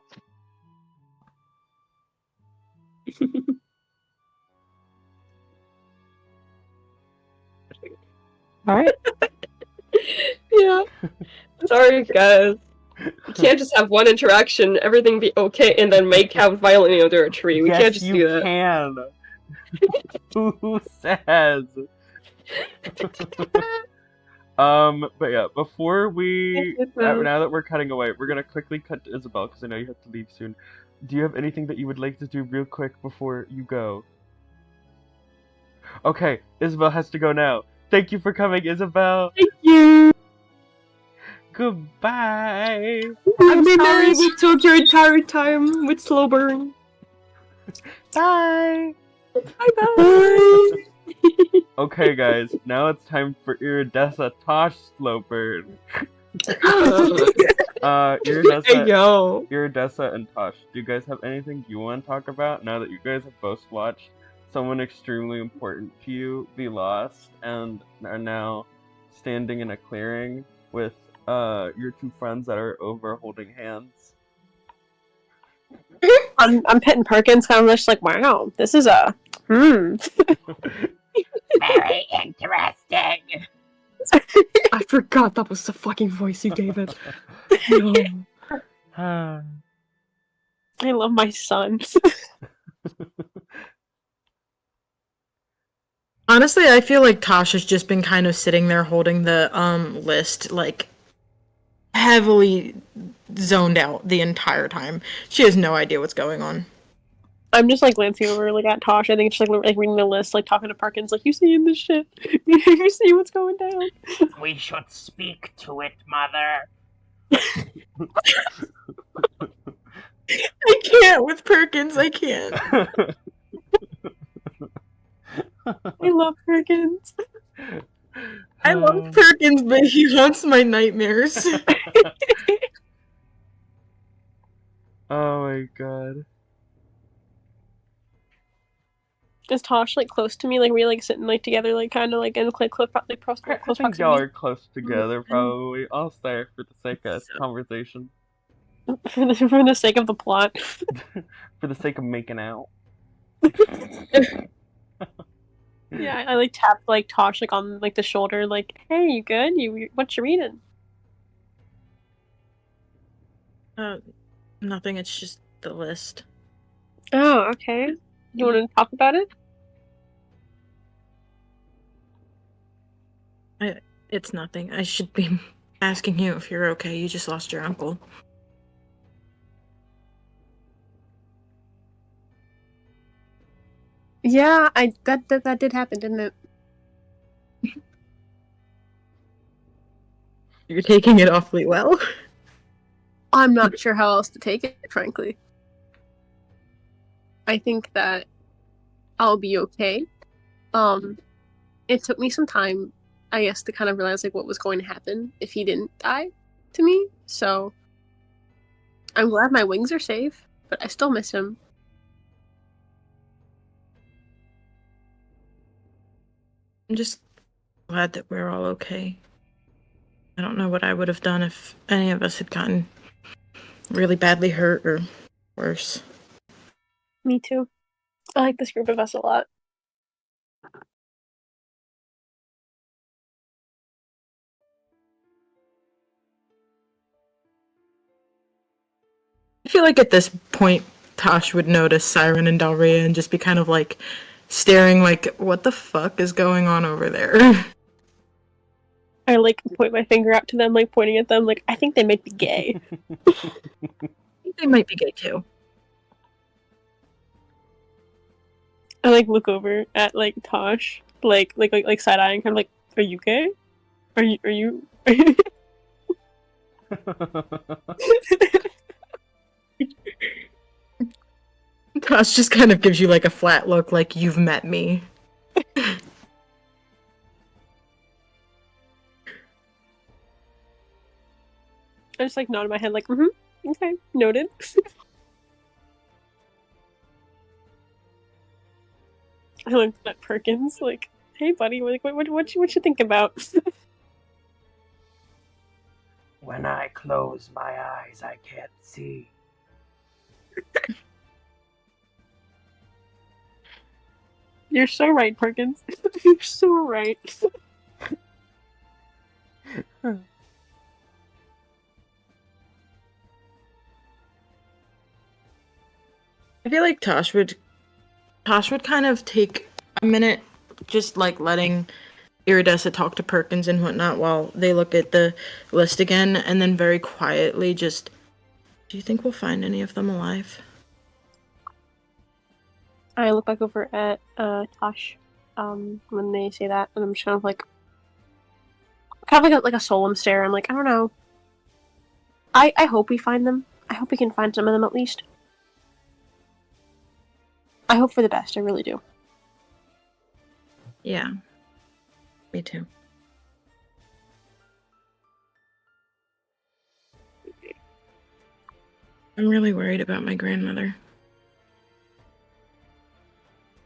[SPEAKER 2] Alright.
[SPEAKER 3] Yeah. Sorry, guys. You can't just have one interaction, everything be okay, and then make out violently under a tree. We can't just do that.
[SPEAKER 1] Can. Who says? But yeah, before we, now that we're cutting away, we're gonna quickly cut to Isabelle because I know you have to leave soon. Do you have anything that you would like to do real quick before you go? Okay, Isabelle has to go now. Thank you for coming, Isabelle.
[SPEAKER 3] Thank you.
[SPEAKER 1] Goodbye.
[SPEAKER 3] I'm sorry we took your entire time with slow burn.
[SPEAKER 1] Bye.
[SPEAKER 3] Bye.
[SPEAKER 1] Okay, guys, now it's time for Iridessa Tosh slow burn. Iridessa,
[SPEAKER 3] Hey, yo.
[SPEAKER 1] Iridessa and Tosh, do you guys have anything you want to talk about now that you guys have both watched someone extremely important to you be lost and are now standing in a clearing with your two friends that are over holding hands?
[SPEAKER 4] I'm petting Perkins, kind of just like, wow, this is a
[SPEAKER 5] Very interesting.
[SPEAKER 3] I forgot that was the fucking voice you gave it. No.
[SPEAKER 4] I love my son.
[SPEAKER 6] Honestly, I feel like Tosh has just been kind of sitting there holding the list, like, heavily zoned out the entire time. She has no idea what's going on.
[SPEAKER 4] I'm just like glancing over like at Tosh. I think it's just like reading the list, like talking to Perkins, like, you seeing this shit? You see what's going down?
[SPEAKER 5] We should speak to it, mother.
[SPEAKER 6] I can't with Perkins, I can't.
[SPEAKER 4] I love Perkins.
[SPEAKER 6] I love Perkins, but he haunts my nightmares.
[SPEAKER 1] Oh my god.
[SPEAKER 4] Is Tosh like close to me? Like we like sitting like together, like kind of like in close
[SPEAKER 1] I
[SPEAKER 4] close
[SPEAKER 1] think
[SPEAKER 4] proximity?
[SPEAKER 1] y'all are close together, probably. I'll stay for the sake of conversation.
[SPEAKER 4] for the sake of the plot.
[SPEAKER 1] For the sake of making out.
[SPEAKER 4] Yeah, I like tap like Tosh like on like the shoulder, like, hey, you good? You what you reading?
[SPEAKER 6] Nothing, it's just the list.
[SPEAKER 4] Oh, okay. You want to talk about it?
[SPEAKER 6] It's nothing. I should be asking you if you're okay. You just lost your uncle.
[SPEAKER 4] Yeah, that did happen, didn't it?
[SPEAKER 6] You're taking it awfully well.
[SPEAKER 4] I'm not sure how else to take it, frankly. I think that I'll be okay. It took me some time, I guess, to kind of realize like what was going to happen if he didn't die to me. So I'm glad my wings are safe, but I still miss him.
[SPEAKER 6] I'm just glad that we're all okay. I don't know what I would have done if any of us had gotten really badly hurt or worse.
[SPEAKER 4] Me too. I like this group of us a lot.
[SPEAKER 6] I feel like at this point, Tosh would notice Syren and Dalhria and just be kind of like staring like, what the fuck is going on over there?
[SPEAKER 4] I like point my finger out to them, like pointing at them, like I think they might be gay.
[SPEAKER 6] They might be gay too.
[SPEAKER 4] I like look over at like Tosh, like side eyeing, kind of like, are you gay? Are you?
[SPEAKER 6] Tosh just kind of gives you like a flat look, like you've met me.
[SPEAKER 4] I just like nod my head, like, okay, noted. I looked at Perkins, like, hey buddy, like, what you think about?
[SPEAKER 5] When I close my eyes, I can't see.
[SPEAKER 4] You're so right, Perkins. You're so right.
[SPEAKER 6] I feel like Tosh would kind of take a minute, just like letting Iridessa talk to Perkins and whatnot while they look at the list again, and then very quietly just, do you think we'll find any of them alive?
[SPEAKER 4] I look back over at Tosh when they say that, and I'm just kind of like a solemn stare. I'm like, I don't know. I hope we find them. I hope we can find some of them at least. I hope for the best. I really do.
[SPEAKER 6] Yeah. Me too. I'm really worried about my grandmother.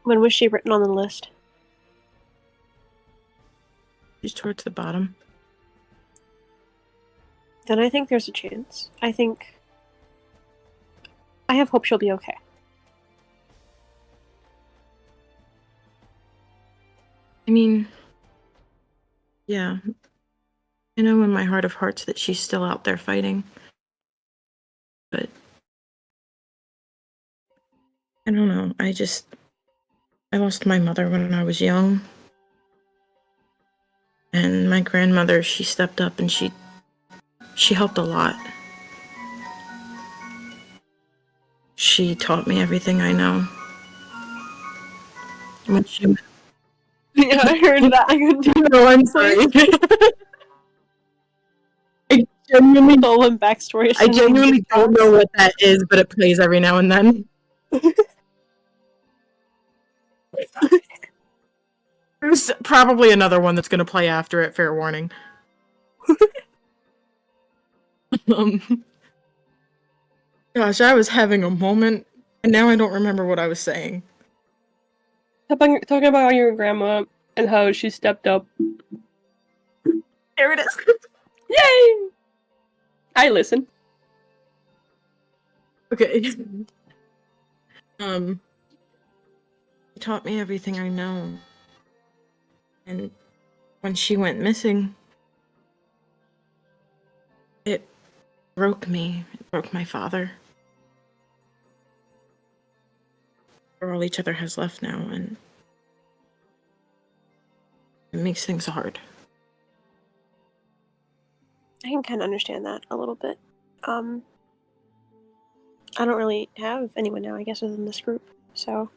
[SPEAKER 4] When was she written on the list?
[SPEAKER 6] She's towards the bottom.
[SPEAKER 4] Then I think there's a chance. I have hope she'll be okay.
[SPEAKER 6] I mean, yeah. I know in my heart of hearts that she's still out there fighting. But I don't know. I lost my mother when I was young. And my grandmother, she stepped up and she helped a lot. She taught me everything I know. When she
[SPEAKER 4] Yeah, I heard that. I couldn't do
[SPEAKER 6] No, I'm sorry. I
[SPEAKER 4] Stolen backstory.
[SPEAKER 6] I genuinely don't know what that is, but it plays every now and then. There's probably another one that's going to play after it, fair warning. Gosh, I was having a moment, and now I don't remember what I was saying.
[SPEAKER 3] Talking about your grandma and how she stepped up.
[SPEAKER 6] There it is.
[SPEAKER 3] Yay! I listen.
[SPEAKER 6] Okay. She taught me everything I know. And when she went missing, it broke me. It broke my father. We're all each other has left now, and it makes things hard.
[SPEAKER 4] I can kind of understand that a little bit. I don't really have anyone now, I guess, within this group, so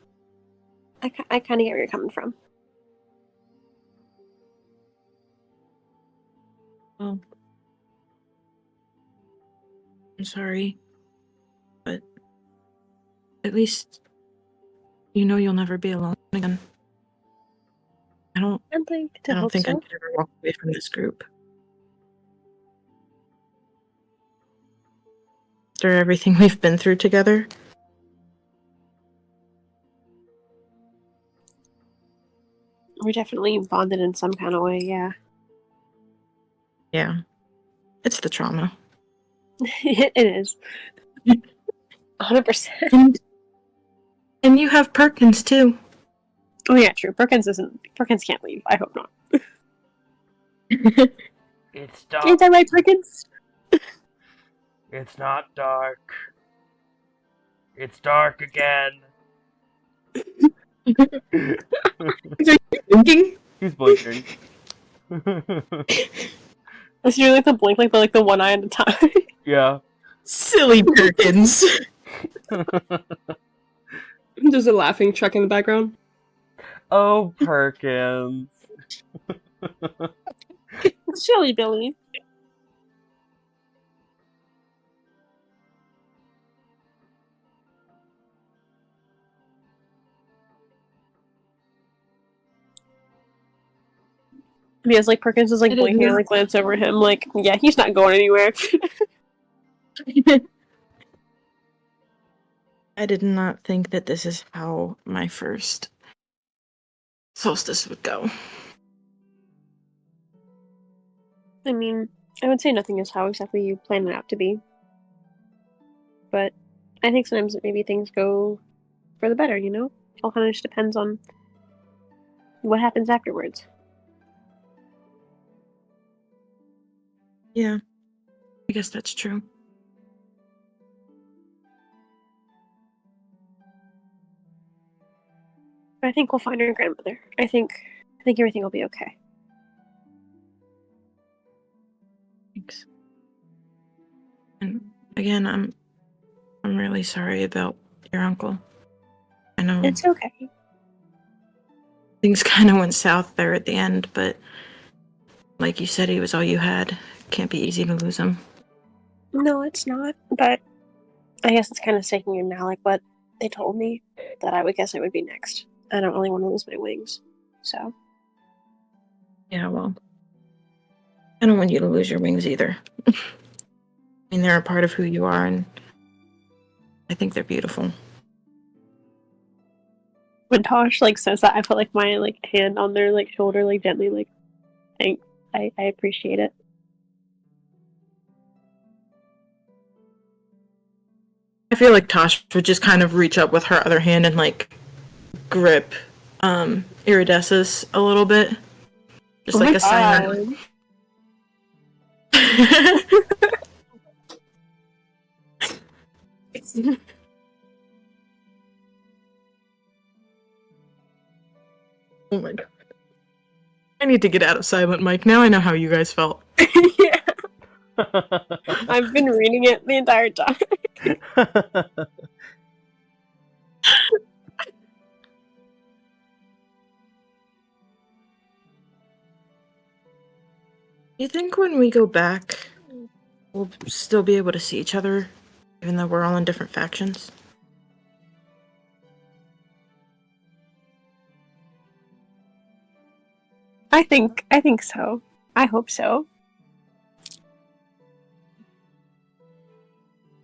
[SPEAKER 4] I kind of get where you're coming from.
[SPEAKER 6] Well, I'm sorry, but at least you know you'll never be alone again. I don't think I could ever walk away from this group. After everything we've been through together.
[SPEAKER 4] We're definitely bonded in some kind of way, yeah.
[SPEAKER 6] Yeah. It's the trauma.
[SPEAKER 4] It is. 100%.
[SPEAKER 6] And you have Perkins, too.
[SPEAKER 4] Oh yeah, true. Perkins can't leave. I hope not.
[SPEAKER 5] It's dark.
[SPEAKER 4] Ain't that right, Perkins?
[SPEAKER 5] It's not dark. It's dark again.
[SPEAKER 6] Are you blinking?
[SPEAKER 1] He's blinking.
[SPEAKER 4] Is you like the blink like the one eye at a time?
[SPEAKER 1] Yeah.
[SPEAKER 6] Silly Perkins.
[SPEAKER 3] There's a laughing truck in the background.
[SPEAKER 1] Oh, Perkins.
[SPEAKER 4] Silly Billy. Because like Perkins is like blinking and like glance over him like, yeah, he's not going anywhere.
[SPEAKER 6] I did not think that this is how my first solstice would go.
[SPEAKER 4] I mean, I would say nothing is how exactly you plan it out to be. But I think sometimes maybe things go for the better, you know? It all kind of just depends on what happens afterwards?
[SPEAKER 6] Yeah, I guess that's true.
[SPEAKER 4] But I think we'll find her grandmother. I think everything will be okay.
[SPEAKER 6] Thanks. And again, I'm really sorry about your uncle. I know
[SPEAKER 4] It's okay.
[SPEAKER 6] things kind of went south there at the end, but like you said, he was all you had. Can't be easy to lose him.
[SPEAKER 4] No, it's not. But I guess it's kind of sticking in now, like what they told me that I would guess I would be next. I don't really want to lose my wings, so.
[SPEAKER 6] Yeah, well, I don't want you to lose your wings either. I mean, they're a part of who you are, and I think they're beautiful.
[SPEAKER 4] When Tosh like says that, I put like my like hand on their like shoulder, like gently, like thanks. I appreciate it.
[SPEAKER 6] I feel like Tosh would just kind of reach up with her other hand and like grip Iridessa's a little bit. Just like a sign. Oh my god. I need to get out of Silent Mike. Now I know how you guys felt.
[SPEAKER 4] Yeah. I've been reading it the entire time.
[SPEAKER 6] You think when we go back, we'll still be able to see each other, even though we're all in different factions?
[SPEAKER 4] I think so. I hope so.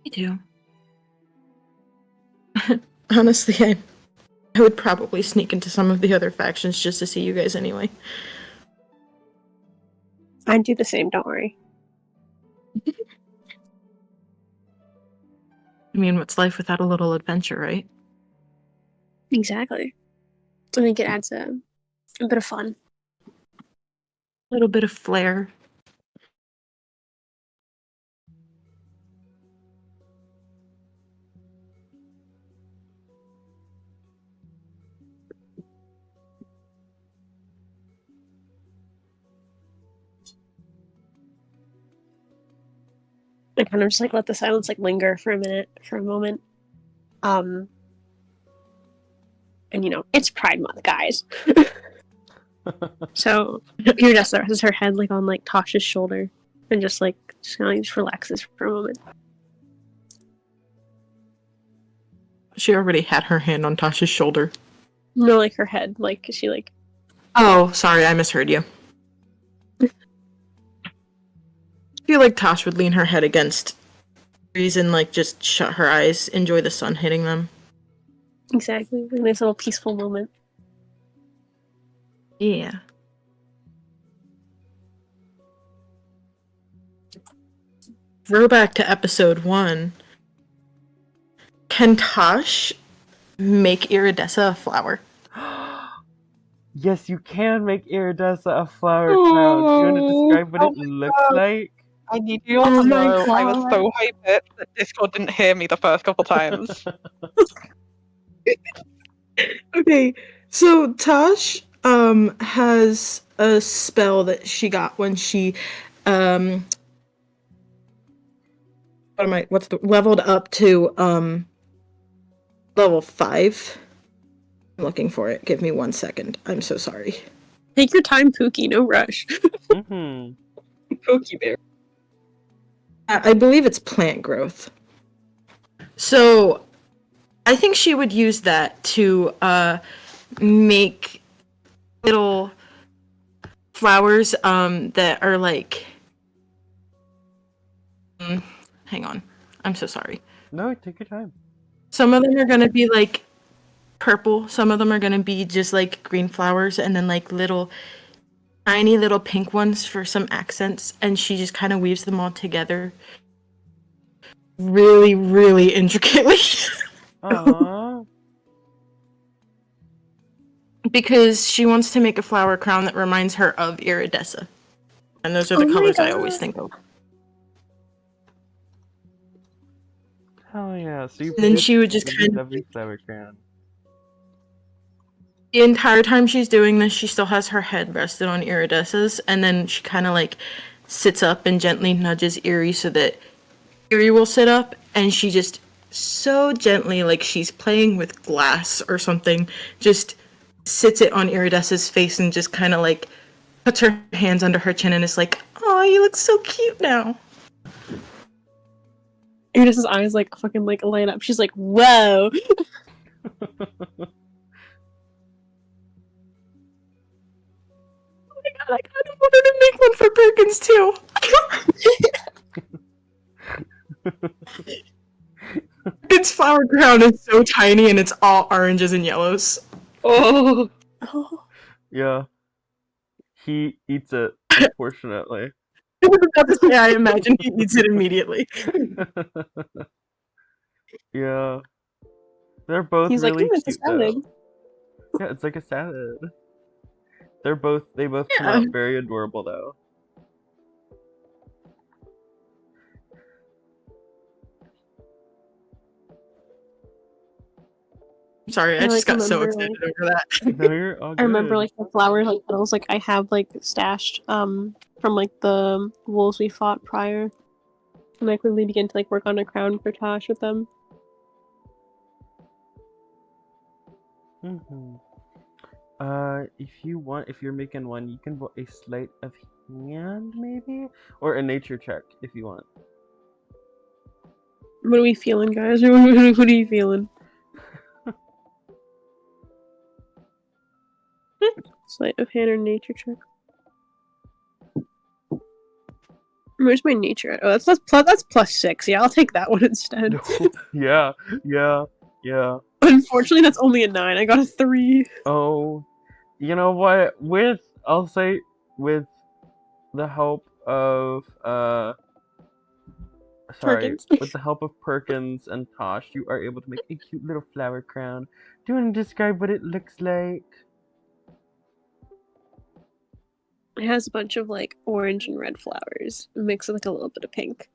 [SPEAKER 6] Me too. Honestly, I would probably sneak into some of the other factions just to see you guys anyway.
[SPEAKER 4] I'd do the same, don't worry.
[SPEAKER 6] I mean, what's life without a little adventure, right?
[SPEAKER 4] Exactly. I think it adds a bit of fun.
[SPEAKER 6] A little bit of flair.
[SPEAKER 4] I kind of just like let the silence like linger for a moment. And you know, it's Pride Month, guys. So Iridessa has her head like on like Tosh's shoulder and just kind of just relaxes for a moment.
[SPEAKER 6] She already had her hand on Tasha's shoulder.
[SPEAKER 4] No, like her head, like she like.
[SPEAKER 6] Oh, sorry, I misheard you. I feel like Tosh would lean her head against trees and like just shut her eyes, enjoy the sun hitting them.
[SPEAKER 4] Exactly, a nice little peaceful moment.
[SPEAKER 6] Yeah. Throwback to episode 1. Can Tosh make Iridessa a flower?
[SPEAKER 1] Yes, you can make Iridessa a flower crown. Do you want to describe what
[SPEAKER 2] Oh
[SPEAKER 1] it
[SPEAKER 2] my
[SPEAKER 1] looks
[SPEAKER 2] God.
[SPEAKER 1] like?
[SPEAKER 2] I need you all to know I was so hyped that Discord didn't hear me the first couple times.
[SPEAKER 6] Okay, so Tosh has a spell that she got when she leveled up to level 5. I'm looking for it. Give me 1 second. I'm so sorry.
[SPEAKER 4] Take your time, Pookie. No rush.
[SPEAKER 1] Mm-hmm.
[SPEAKER 2] Pokey Bear.
[SPEAKER 6] I believe it's plant growth. So I think she would use that to make little flowers that are like hang on. I'm so sorry.
[SPEAKER 1] No, take your time.
[SPEAKER 6] Some of them are going to be like purple, some of them are going to be just like green flowers, and then like little tiny little pink ones for some accents, and she just kind of weaves them all together really, really intricately.
[SPEAKER 1] Aww.
[SPEAKER 6] Because she wants to make a flower crown that reminds her of Iridessa. And those are the
[SPEAKER 4] Oh my
[SPEAKER 6] colors I always
[SPEAKER 4] God.
[SPEAKER 6] think of.
[SPEAKER 1] Hell yeah! So you
[SPEAKER 6] And then
[SPEAKER 1] produce
[SPEAKER 6] she would just
[SPEAKER 1] really
[SPEAKER 6] kind of,
[SPEAKER 1] lovely flower crown.
[SPEAKER 6] the entire time she's doing this, she still has her head rested on Iridessa's, and then she kind of like sits up and gently nudges Iri so that Iri will sit up, and she just so gently, like she's playing with glass or something, just sits it on Iridessa's face and just kind of like puts her hands under her chin and is like, "Oh, you look so cute now."
[SPEAKER 4] Iridessa's eyes like fucking like light up. She's like, whoa.
[SPEAKER 6] God, I kind of wanted to make one for Perkins too. Its flower crown is so tiny and it's all oranges and yellows.
[SPEAKER 3] Oh,
[SPEAKER 4] Oh.
[SPEAKER 1] Yeah. He eats it, unfortunately.
[SPEAKER 6] I was about to say, I imagine he eats it immediately.
[SPEAKER 1] Yeah. They're both
[SPEAKER 4] He's like,
[SPEAKER 1] really
[SPEAKER 4] it's a
[SPEAKER 1] cute
[SPEAKER 4] salad.
[SPEAKER 1] though. Yeah, it's like a salad. They both come
[SPEAKER 6] Yeah.
[SPEAKER 1] out very adorable though.
[SPEAKER 6] Sorry, I
[SPEAKER 4] I,
[SPEAKER 6] just
[SPEAKER 4] like,
[SPEAKER 6] got so
[SPEAKER 4] remember,
[SPEAKER 6] excited over that.
[SPEAKER 1] No, you're all good.
[SPEAKER 4] I remember like the flower like petals like I have like stashed from like the wolves we fought prior. And I quickly began to like work on a crown for Tosh with them.
[SPEAKER 1] Mm-hmm. If you want, if you're making one, you can roll a sleight of hand, maybe, or a nature check if you want.
[SPEAKER 4] What are we feeling, guys? What are you feeling? Sleight of hand or nature check? Where's my nature at? Oh, that's plus 6. Yeah, I'll take that one instead.
[SPEAKER 1] Yeah, yeah, yeah.
[SPEAKER 4] Unfortunately, that's only a 9. I got a 3.
[SPEAKER 1] Oh, you know what? I'll say with the help of sorry,
[SPEAKER 4] Perkins.
[SPEAKER 1] with the help of Perkins and Tosh, you are able to make a cute little flower crown. Do you want to describe what it looks like?
[SPEAKER 4] It has a bunch of like orange and red flowers, mixed with like a little bit of pink.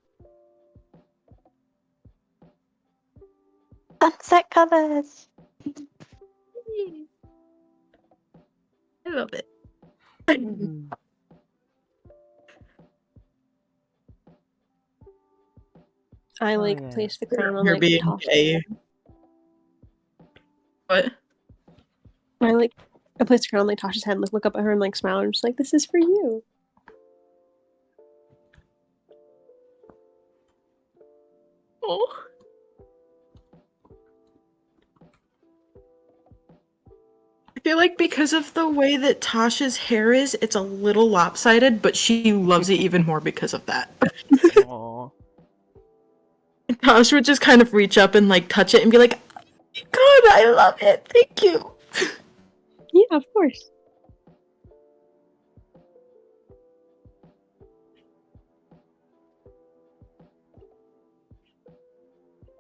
[SPEAKER 2] Sunset colors.
[SPEAKER 6] I love it.
[SPEAKER 1] Hmm.
[SPEAKER 4] I
[SPEAKER 1] Oh,
[SPEAKER 4] like
[SPEAKER 1] yeah.
[SPEAKER 4] place the crown on
[SPEAKER 6] You're
[SPEAKER 4] like
[SPEAKER 6] being
[SPEAKER 4] Tosh's
[SPEAKER 6] gay.
[SPEAKER 4] head.
[SPEAKER 6] What?
[SPEAKER 4] I place the crown on like Tosh's head, look up at her and like smile and I'm just like, this is for you.
[SPEAKER 6] Oh. I feel like because of the way that Tasha's hair is, it's a little lopsided, but she loves it even more because of that.
[SPEAKER 1] Aw.
[SPEAKER 6] Tosh would just kind of reach up and like touch it and be like, "God, I love it. Thank you."
[SPEAKER 4] Yeah, of course.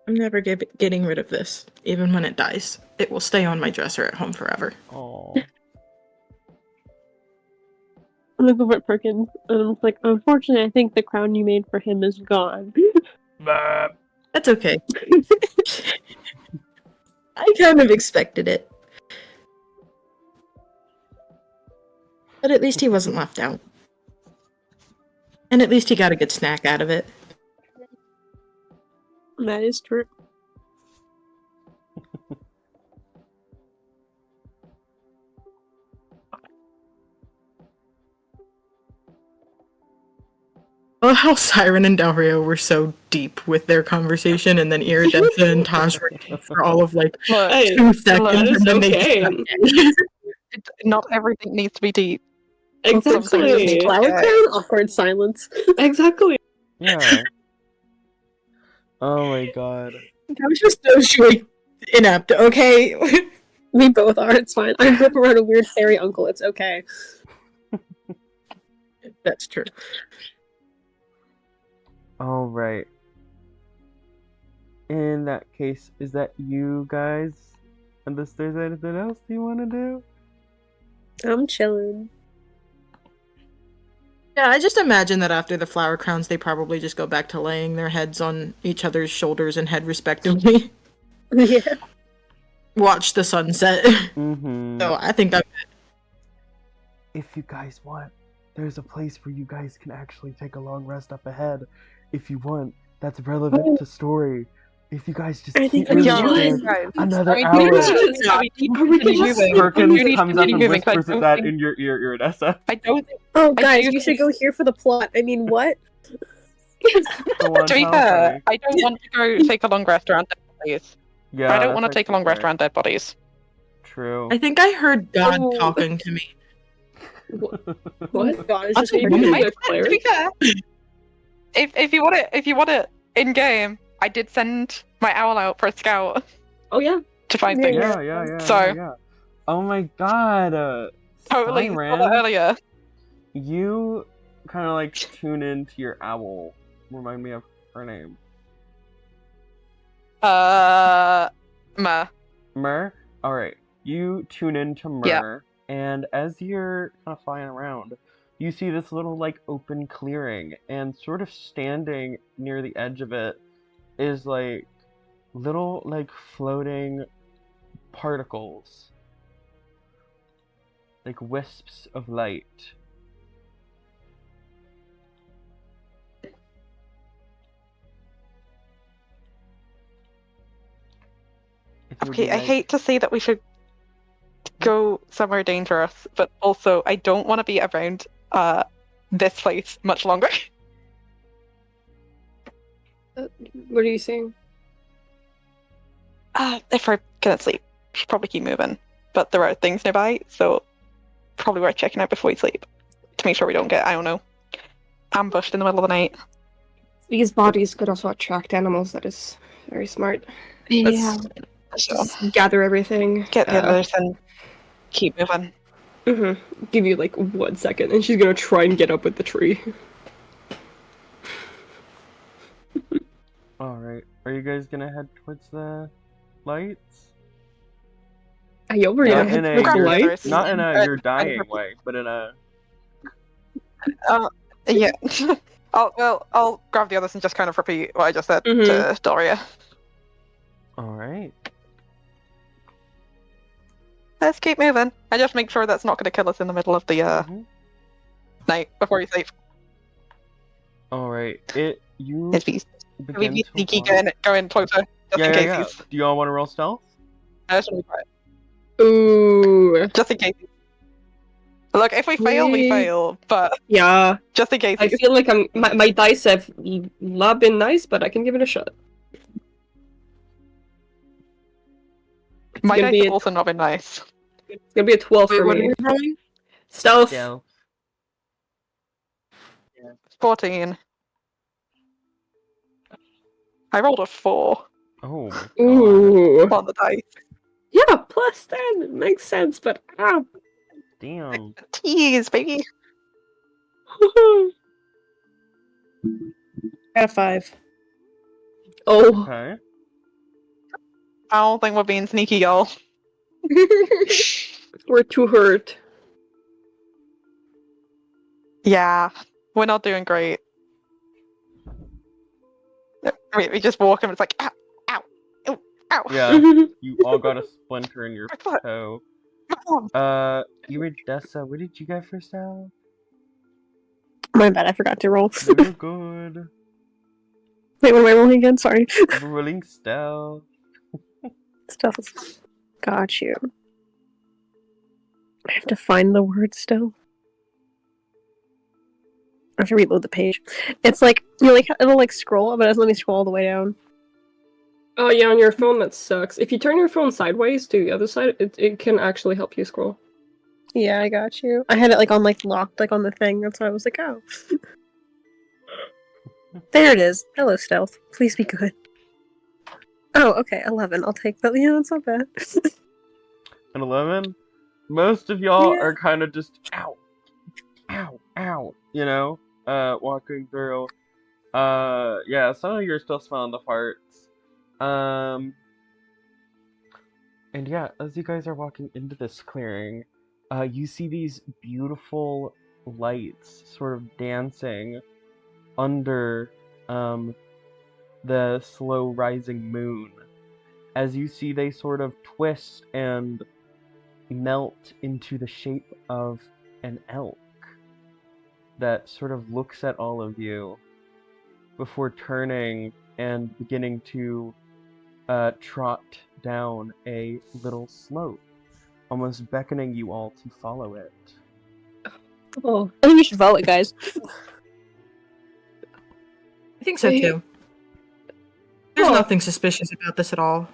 [SPEAKER 6] I'm never getting rid of this, even when it dies. It will stay on my dresser at home forever.
[SPEAKER 1] Aw.
[SPEAKER 4] I look over at Perkins and I'm like, unfortunately, I think the crown you made for him is gone.
[SPEAKER 5] Bah.
[SPEAKER 6] That's okay. I kind of expected it. But at least he wasn't left out. And at least he got a good snack out of it.
[SPEAKER 4] That is true.
[SPEAKER 6] I love how Syren and Dalhria were so deep with their conversation, and then Iridessa and Tosh were deep for all of like
[SPEAKER 2] Look,
[SPEAKER 3] Hey,
[SPEAKER 6] 2 seconds,
[SPEAKER 3] that is
[SPEAKER 6] and then they just
[SPEAKER 3] okay.
[SPEAKER 6] got dead.
[SPEAKER 2] not everything needs to be deep. Sometimes you just
[SPEAKER 3] Exactly.
[SPEAKER 2] need to
[SPEAKER 4] Flower
[SPEAKER 2] go.
[SPEAKER 4] crown, awkward silence.
[SPEAKER 3] Exactly.
[SPEAKER 1] Yeah. Oh my god.
[SPEAKER 6] Tosh was socially inept, okay?
[SPEAKER 4] We both are, it's fine. I grew up around a weird fairy uncle, it's okay.
[SPEAKER 6] That's true.
[SPEAKER 1] Alright. In that case, is that you guys? Unless there's anything else you want to do?
[SPEAKER 4] I'm chilling.
[SPEAKER 6] Yeah, I just imagine that after the flower crowns, they probably just go back to laying their heads on each other's shoulders and head respectively.
[SPEAKER 4] Yeah.
[SPEAKER 6] Watch the sunset.
[SPEAKER 1] Mm-hmm.
[SPEAKER 6] So I think I'm
[SPEAKER 1] If you guys want, there's a place where you guys can actually take a long rest up ahead. If you want, that's relevant to story. If you guys just
[SPEAKER 4] I think
[SPEAKER 1] can't
[SPEAKER 4] we
[SPEAKER 1] really
[SPEAKER 4] should.
[SPEAKER 1] stand another
[SPEAKER 2] We
[SPEAKER 1] hour.
[SPEAKER 2] need to continue moving.
[SPEAKER 1] Perkins
[SPEAKER 2] We need to
[SPEAKER 1] comes up
[SPEAKER 2] continue
[SPEAKER 1] and
[SPEAKER 2] moving, 'cause I
[SPEAKER 1] whispers
[SPEAKER 2] don't
[SPEAKER 1] that
[SPEAKER 2] think-
[SPEAKER 1] in your ear, Iridessa.
[SPEAKER 2] I don't think.
[SPEAKER 4] Oh,
[SPEAKER 2] I
[SPEAKER 4] guys,
[SPEAKER 2] do
[SPEAKER 4] you should
[SPEAKER 2] think-
[SPEAKER 4] go here for the plot. I mean, what?
[SPEAKER 1] Go on,
[SPEAKER 2] To be
[SPEAKER 1] tell
[SPEAKER 2] fair,
[SPEAKER 1] me.
[SPEAKER 2] I don't want to go take a long rest around dead bodies.
[SPEAKER 1] Yeah,
[SPEAKER 2] I don't
[SPEAKER 1] that's
[SPEAKER 2] want to take a
[SPEAKER 1] actually
[SPEAKER 2] long rest
[SPEAKER 1] fair.
[SPEAKER 2] around dead bodies.
[SPEAKER 1] True.
[SPEAKER 6] I think I heard God
[SPEAKER 3] Oh.
[SPEAKER 6] talking to me.
[SPEAKER 3] What?
[SPEAKER 4] God, it's
[SPEAKER 6] I'll
[SPEAKER 4] just
[SPEAKER 6] take
[SPEAKER 4] a
[SPEAKER 6] one.
[SPEAKER 3] Is
[SPEAKER 2] I
[SPEAKER 3] it a
[SPEAKER 2] said, to
[SPEAKER 3] cleric?
[SPEAKER 2] be fair, if you want it in game, I did send my owl out for a scout
[SPEAKER 3] Oh yeah.
[SPEAKER 2] to find
[SPEAKER 4] Yeah.
[SPEAKER 2] things.
[SPEAKER 1] Yeah.
[SPEAKER 2] So-
[SPEAKER 1] Oh my god.
[SPEAKER 2] Totally saw that
[SPEAKER 1] Syren,
[SPEAKER 2] earlier.
[SPEAKER 1] you kind of like tune into your owl. Remind me of her name.
[SPEAKER 2] Meh.
[SPEAKER 1] Myrrh? Alright. You tune into Myrrh, and as you're kind of flying around, you see this little like open clearing, and sort of standing near the edge of it is like little like floating particles. Like wisps of light. It would
[SPEAKER 2] Okay,
[SPEAKER 1] be
[SPEAKER 2] I
[SPEAKER 1] like-
[SPEAKER 2] hate to say that we should go somewhere dangerous, but also I don't want to be around this place much longer.
[SPEAKER 3] What are you saying?
[SPEAKER 2] If we're gonna sleep, we should probably keep moving. But there are things nearby, so probably worth checking out before we sleep to make sure we don't get, I don't know, ambushed in the middle of the night.
[SPEAKER 3] These bodies could also attract animals. That is very smart. Let's
[SPEAKER 2] Sure.
[SPEAKER 3] just gather everything.
[SPEAKER 2] Get the others and keep moving.
[SPEAKER 3] Give you like 1 second, and she's gonna try and get up with the tree.
[SPEAKER 1] Alright. Are you guys gonna head towards the lights?
[SPEAKER 3] I hope we're
[SPEAKER 2] Yeah,
[SPEAKER 3] gonna
[SPEAKER 1] Not
[SPEAKER 3] head
[SPEAKER 1] in a
[SPEAKER 3] towards the
[SPEAKER 2] you're-
[SPEAKER 3] lights.
[SPEAKER 1] not in a
[SPEAKER 2] Uh,
[SPEAKER 1] you're dying way, but in a
[SPEAKER 2] Yeah. I'll grab the others and just kind of repeat what I just said
[SPEAKER 3] Mhm.
[SPEAKER 2] to Dalhria.
[SPEAKER 1] Alright.
[SPEAKER 2] Let's keep moving. I just make sure that's not going to kill us in the middle of the
[SPEAKER 1] Mhm.
[SPEAKER 2] night before you sleep.
[SPEAKER 1] Alright. You
[SPEAKER 2] If we
[SPEAKER 1] begin
[SPEAKER 2] be
[SPEAKER 1] to
[SPEAKER 2] sneaky
[SPEAKER 1] walk-
[SPEAKER 2] going closer, just in case he's.
[SPEAKER 1] Do you all want to roll stealth?
[SPEAKER 2] I just want to be quiet.
[SPEAKER 3] Ooh.
[SPEAKER 2] Just in case. Look, if we fail, we
[SPEAKER 3] We-
[SPEAKER 2] fail. But
[SPEAKER 3] Yeah.
[SPEAKER 2] just in case.
[SPEAKER 3] I feel like my dice have not been nice, but I can give it a shot.
[SPEAKER 2] My
[SPEAKER 3] gonna
[SPEAKER 2] dice
[SPEAKER 3] be
[SPEAKER 2] have
[SPEAKER 3] a-
[SPEAKER 2] also not been nice.
[SPEAKER 3] It's gonna be a 12
[SPEAKER 6] Wait,
[SPEAKER 3] for
[SPEAKER 6] what are
[SPEAKER 3] me.
[SPEAKER 6] you rolling?
[SPEAKER 3] Stealth.
[SPEAKER 1] Stealth.
[SPEAKER 2] 14. I rolled a 4
[SPEAKER 1] Oh my god.
[SPEAKER 3] Ooh.
[SPEAKER 2] on the dice.
[SPEAKER 3] Yeah, plus 10 makes sense, but
[SPEAKER 1] Damn.
[SPEAKER 2] Tease, baby.
[SPEAKER 4] Got a 5.
[SPEAKER 3] Oh.
[SPEAKER 1] Okay.
[SPEAKER 2] I don't think we're being sneaky, y'all.
[SPEAKER 3] We're too hurt.
[SPEAKER 2] Yeah, we're not doing great. We just walk and it's like, ow, ow, ow, ow.
[SPEAKER 1] Yeah, you all got a splinter in your
[SPEAKER 2] My foot.
[SPEAKER 1] toe.
[SPEAKER 2] Come on.
[SPEAKER 1] Iridessa, what did you get for stealth?
[SPEAKER 4] My bad, I forgot to roll.
[SPEAKER 1] No, you're good.
[SPEAKER 4] Wait, what am I rolling again? Sorry.
[SPEAKER 1] Rolling stealth.
[SPEAKER 4] Stuff. Got you. I have to find the word still. I have to reload the page. It's like it'll like scroll, but it doesn't let me scroll all the way down.
[SPEAKER 3] Oh yeah, on your phone that sucks. If you turn your phone sideways to the other side, it can actually help you scroll.
[SPEAKER 4] Yeah, I got you. I had it like on like locked like on the thing. That's why I was like, oh. There it is. Hello, stealth. Please be good. Oh, okay, 11. I'll take that. Yeah, that's not bad.
[SPEAKER 1] An 11? Most of y'all
[SPEAKER 4] Yeah.
[SPEAKER 1] are kind of just ow, ow, ow, you know, walking through. Yeah, some of you are still smelling the farts. And yeah, as you guys are walking into this clearing, you see these beautiful lights sort of dancing under the slow rising moon. As you see, they sort of twist and melt into the shape of an elk that sort of looks at all of you before turning and beginning to trot down a little slope, almost beckoning you all to follow it.
[SPEAKER 4] Oh, I think we should follow it, guys.
[SPEAKER 6] I think so
[SPEAKER 3] Wait.
[SPEAKER 6] too. There's
[SPEAKER 3] Oh.
[SPEAKER 6] nothing suspicious about this at all.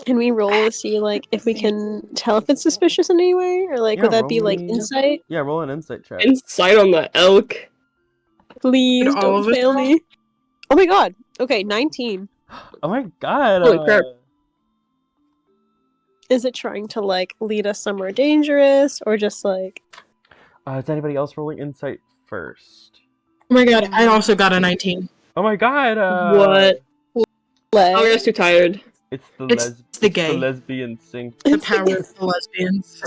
[SPEAKER 4] Can we roll to see like if we can tell if it's suspicious in any way, or like
[SPEAKER 1] Yeah,
[SPEAKER 4] would that
[SPEAKER 1] roll
[SPEAKER 4] be like
[SPEAKER 1] me-
[SPEAKER 4] insight?
[SPEAKER 1] Yeah, roll an insight check.
[SPEAKER 3] Insight on the elk.
[SPEAKER 4] Please
[SPEAKER 6] Could all
[SPEAKER 4] don't
[SPEAKER 6] of us
[SPEAKER 4] fail
[SPEAKER 6] roll?
[SPEAKER 4] me. Oh my god. Okay, 19.
[SPEAKER 1] Oh my god!
[SPEAKER 3] Holy crap.
[SPEAKER 4] Is it trying to like lead us somewhere dangerous, or just like?
[SPEAKER 1] Is anybody else rolling insight first?
[SPEAKER 6] Oh my god, I also got a 19.
[SPEAKER 1] Oh my god!
[SPEAKER 3] What?
[SPEAKER 4] Leg?
[SPEAKER 3] Oh, you're too tired.
[SPEAKER 1] It's the
[SPEAKER 6] It's the gay.
[SPEAKER 1] lesbian sync.
[SPEAKER 6] The power of the lesbians.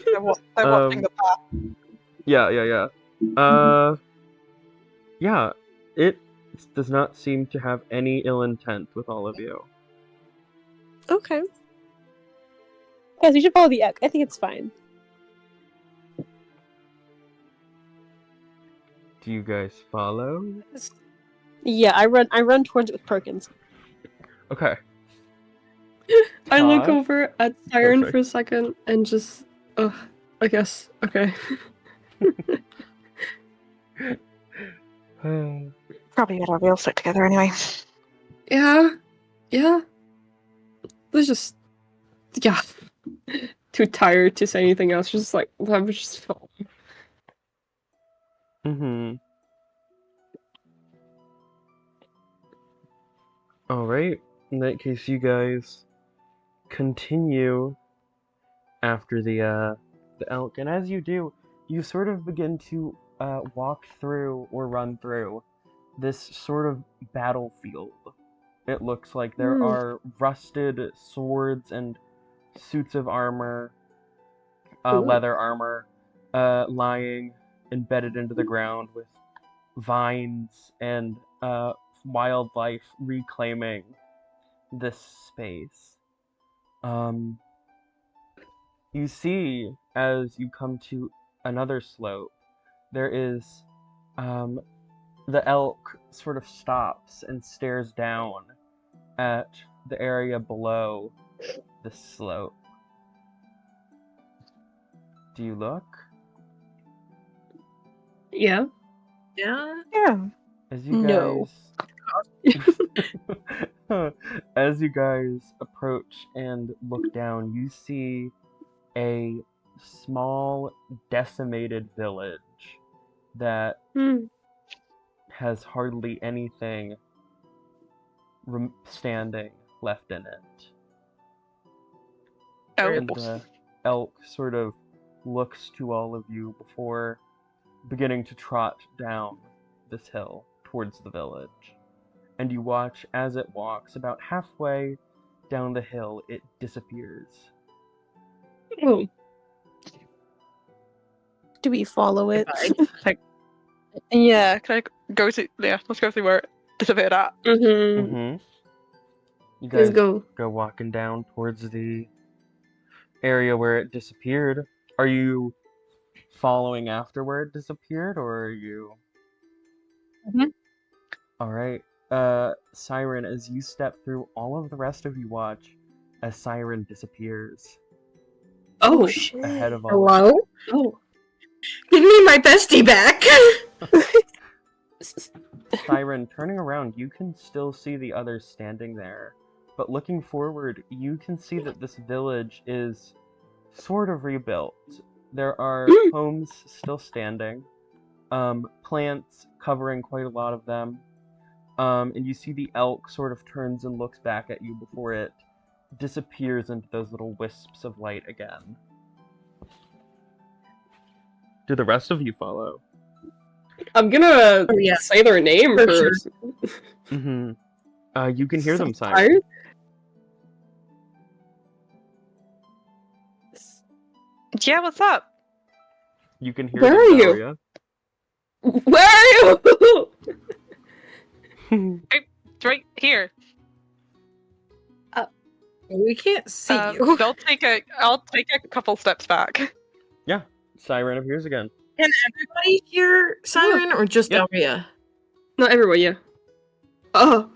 [SPEAKER 2] They're watching the path.
[SPEAKER 1] Yeah. Yeah, it does not seem to have any ill intent with all of you.
[SPEAKER 4] Okay. Guys, we should follow the elk. I think it's fine.
[SPEAKER 1] Do you guys follow?
[SPEAKER 4] Yeah, I run towards it with Perkins.
[SPEAKER 1] Okay.
[SPEAKER 3] I look
[SPEAKER 1] Tosh?
[SPEAKER 3] over at Syren
[SPEAKER 1] Perfect.
[SPEAKER 3] for a second and just, I guess, okay.
[SPEAKER 2] Probably better we all stick together anyway.
[SPEAKER 3] Yeah. Let's just, yeah. Too tired to say anything else. Just like, I'm just.
[SPEAKER 1] Mm-hmm. Alright. In that case, you guys continue after the elk, and as you do, you sort of begin to walk through or run through this sort of battlefield. It looks like there are rusted swords and suits of armor, leather armor, lying embedded into the ground with vines and wildlife reclaiming this space. You see, as you come to another slope, there is the elk sort of stops and stares down at the area below the slope. Do you look?
[SPEAKER 3] Yeah.
[SPEAKER 4] Yeah.
[SPEAKER 2] Yeah.
[SPEAKER 1] As you
[SPEAKER 4] No.
[SPEAKER 1] guys as you guys approach and look down, you see a small decimated village that has hardly anything standing left in it.
[SPEAKER 2] Oh.
[SPEAKER 1] And the elk sort of looks to all of you before beginning to trot down this hill towards the village. And you watch as it walks. About halfway down the hill, it disappears.
[SPEAKER 3] Oh.
[SPEAKER 4] Do we follow it?
[SPEAKER 2] Yeah, can I go to... Yeah, let's go see where it disappeared at.
[SPEAKER 3] Mm-hmm.
[SPEAKER 1] Mm-hmm. You
[SPEAKER 3] Let's
[SPEAKER 1] guys
[SPEAKER 3] go.
[SPEAKER 1] go walking down towards the area where it disappeared. Are you following after where it disappeared, or are you...
[SPEAKER 2] Mhm.
[SPEAKER 1] Alright. Syren, as you step through, all of the rest of you watch as Syren disappears
[SPEAKER 3] Oh.
[SPEAKER 4] shit.
[SPEAKER 1] ahead of all of
[SPEAKER 6] Hello?
[SPEAKER 3] Oh.
[SPEAKER 6] Give me my bestie back!
[SPEAKER 1] Syren, turning around, you can still see the others standing there. But looking forward, you can see that this village is sort of rebuilt. There are homes still standing, plants covering quite a lot of them, and you see the elk sort of turns and looks back at you before it disappears into those little wisps of light again. Do the rest of you follow?
[SPEAKER 3] I'm gonna
[SPEAKER 6] yeah.
[SPEAKER 3] say their name
[SPEAKER 6] For
[SPEAKER 3] first.
[SPEAKER 1] Mm-hmm. You can hear them, Syren.
[SPEAKER 3] Tired?
[SPEAKER 2] Yeah, what's up?
[SPEAKER 1] You can hear
[SPEAKER 3] Where
[SPEAKER 1] them,
[SPEAKER 3] are you?
[SPEAKER 1] Dalhria.
[SPEAKER 3] Where are you?
[SPEAKER 2] It's right here.
[SPEAKER 6] We can't see you.
[SPEAKER 2] I'll take a couple steps back.
[SPEAKER 1] Yeah, Syren appears again.
[SPEAKER 6] Can everybody hear Syren or just
[SPEAKER 1] Yep.
[SPEAKER 6] Dalhria?
[SPEAKER 3] Not everyone, yeah. Oh.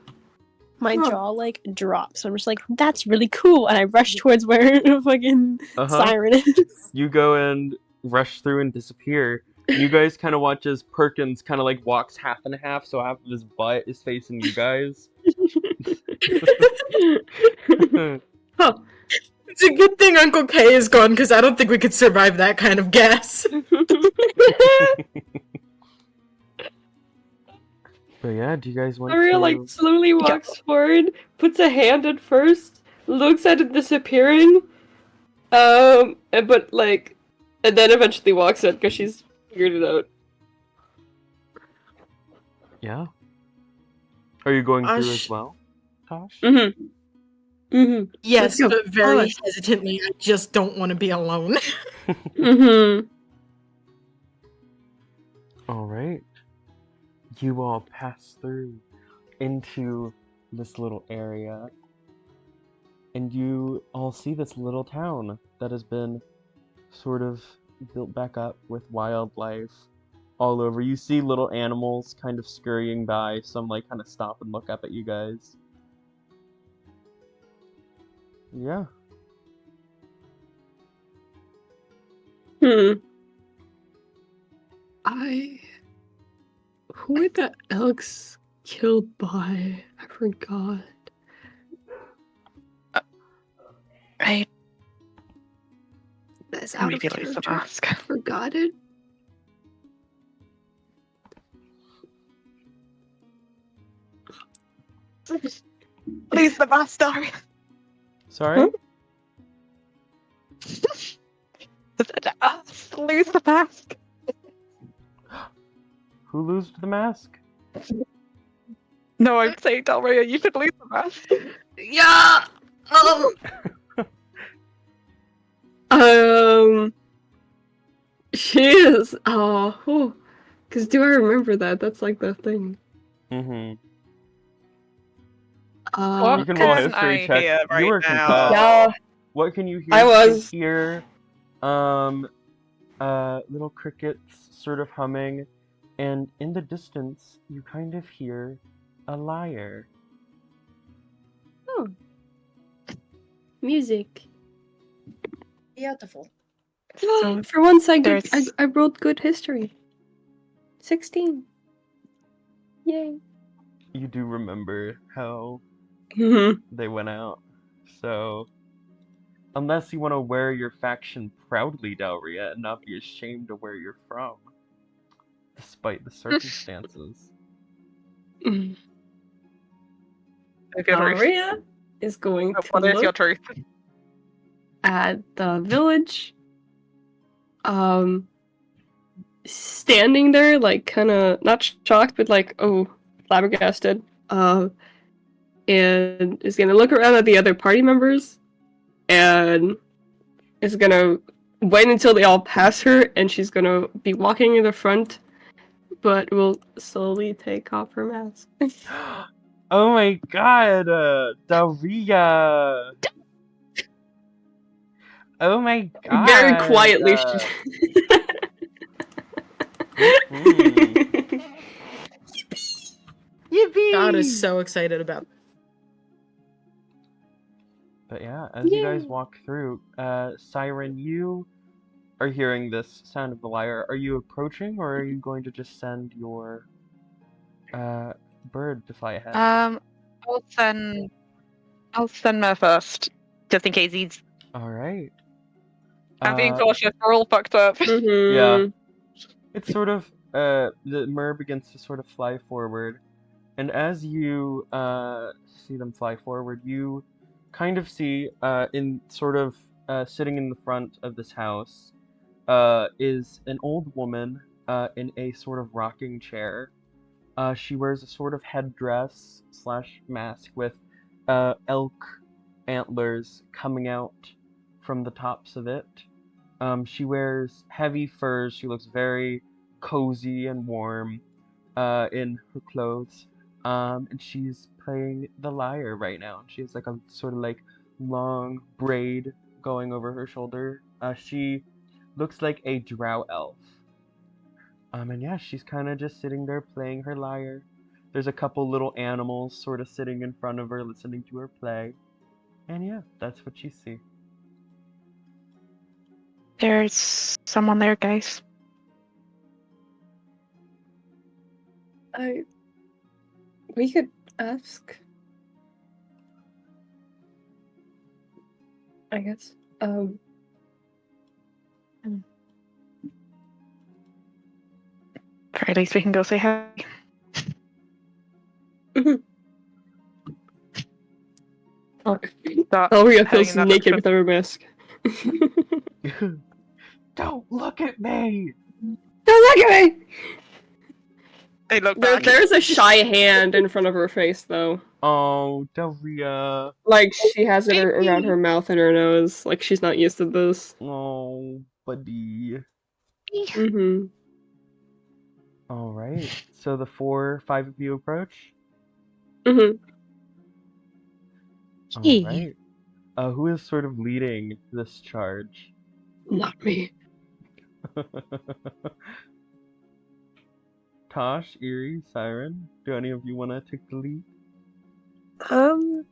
[SPEAKER 4] My
[SPEAKER 3] Huh.
[SPEAKER 4] jaw like drops. I'm just like, that's really cool, and I rush towards where fucking Syren is.
[SPEAKER 1] You go and rush through and disappear. You guys kind of watch as Perkins kind of like walks half and half, so half of his butt is facing you guys.
[SPEAKER 3] Huh.
[SPEAKER 6] It's a good thing Uncle K is gone, because I don't think we could survive that kind of gas.
[SPEAKER 1] But yeah, do you guys want
[SPEAKER 3] Maria
[SPEAKER 1] to...
[SPEAKER 3] like slowly walks forward, puts a hand at first, looks at it disappearing, and then eventually walks it because she's figured it out.
[SPEAKER 1] Yeah? Are you going through
[SPEAKER 6] Tosh.
[SPEAKER 1] as well, Tosh?
[SPEAKER 3] Mm-hmm. Mm-hmm.
[SPEAKER 6] Yes,
[SPEAKER 3] Let's go.
[SPEAKER 6] but very
[SPEAKER 3] Let's-
[SPEAKER 6] hesitantly. I just don't want to be alone.
[SPEAKER 3] Mm-hmm.
[SPEAKER 1] Alright. You all pass through into this little area. And you all see this little town that has been sort of built back up with wildlife all over. You see little animals kind of scurrying by. Some like kind of stop and look up at you guys. Yeah.
[SPEAKER 3] Who were the elks killed by? I forgot.
[SPEAKER 2] I
[SPEAKER 3] That's out of
[SPEAKER 2] maybe lose the
[SPEAKER 3] character.
[SPEAKER 2] mask.
[SPEAKER 3] I forgot it.
[SPEAKER 2] Lose the mask, Daria.
[SPEAKER 1] Sorry?
[SPEAKER 2] Lose the mask.
[SPEAKER 1] Who losed the mask?
[SPEAKER 2] No, I'm saying, Dalhria, you should lose the mask.
[SPEAKER 3] Yeah. She is. Oh, because do I remember that? That's like the thing.
[SPEAKER 1] Mm-hmm.
[SPEAKER 2] What
[SPEAKER 1] You can roll a
[SPEAKER 2] can
[SPEAKER 1] history
[SPEAKER 2] I
[SPEAKER 1] check.
[SPEAKER 2] hear
[SPEAKER 1] You
[SPEAKER 2] right
[SPEAKER 1] were
[SPEAKER 2] now?
[SPEAKER 1] concussed.
[SPEAKER 3] Yeah.
[SPEAKER 1] What can you hear?
[SPEAKER 3] I
[SPEAKER 1] You
[SPEAKER 3] was.
[SPEAKER 1] hear little crickets sort of humming, and in the distance you kind of hear a lyre.
[SPEAKER 3] Oh. Music.
[SPEAKER 6] Beautiful.
[SPEAKER 3] For once, I
[SPEAKER 2] There's-
[SPEAKER 3] wrote good history. 16. Yay.
[SPEAKER 1] You do remember how they went out. So, unless you want to wear your faction proudly, Dalhria, and not be ashamed of where you're from, despite the circumstances.
[SPEAKER 3] Dalhria is going to
[SPEAKER 2] What is your
[SPEAKER 3] look
[SPEAKER 2] truth?
[SPEAKER 3] at the village. Standing there, like, kind of not shocked, but like, oh, flabbergasted. And is gonna look around at the other party members, and is gonna wait until they all pass her, and she's gonna be walking in the front, but will slowly take off her mask.
[SPEAKER 1] Oh my god, Dalhria! Oh my god!
[SPEAKER 3] Very quietly.
[SPEAKER 1] Yippee!
[SPEAKER 6] God is so excited about this.
[SPEAKER 1] But yeah, as you guys
[SPEAKER 3] Yay.
[SPEAKER 1] walk through, Syren, you are hearing this sound of the lyre. Are you approaching, or are you going to just send your bird to fly ahead?
[SPEAKER 2] I'll send Mer first, just in case he's.
[SPEAKER 1] Alright.
[SPEAKER 2] I'm being cautious. We're all fucked up.
[SPEAKER 1] Yeah. It's sort of, the Mer begins to sort of fly forward, and as you see them fly forward, you kind of see, in sort of sitting in the front of this house, is an old woman in a sort of rocking chair. She wears a sort of headdress / mask with elk antlers coming out from the tops of it. She wears heavy furs. She looks very cozy and warm in her clothes. And she's playing the lyre right now. She has like a sort of like long braid going over her shoulder. She looks like a drow elf. And yeah, she's kind of just sitting there playing her lyre. There's a couple little animals sort of sitting in front of her listening to her play. And yeah, that's what you see.
[SPEAKER 2] There's someone there, guys.
[SPEAKER 3] We could ask. I guess.
[SPEAKER 2] Or at least we can go say hi.
[SPEAKER 3] Dalhria feels naked without her mask.
[SPEAKER 1] Don't look at me!
[SPEAKER 3] Don't look at me!
[SPEAKER 2] They look back.
[SPEAKER 3] There's a shy hand in front of her face, though.
[SPEAKER 1] Oh, Dalhria.
[SPEAKER 3] Like, she has it around her mouth and her nose. Like, she's not used to this.
[SPEAKER 1] Oh, buddy.
[SPEAKER 3] Mm-hmm.
[SPEAKER 1] Alright, so the 5 of you approach?
[SPEAKER 3] Mm-hmm.
[SPEAKER 1] Alright. Who is sort of leading this charge?
[SPEAKER 3] Not me.
[SPEAKER 1] Tosh, Eerie, Syren, do any of you want to take the lead?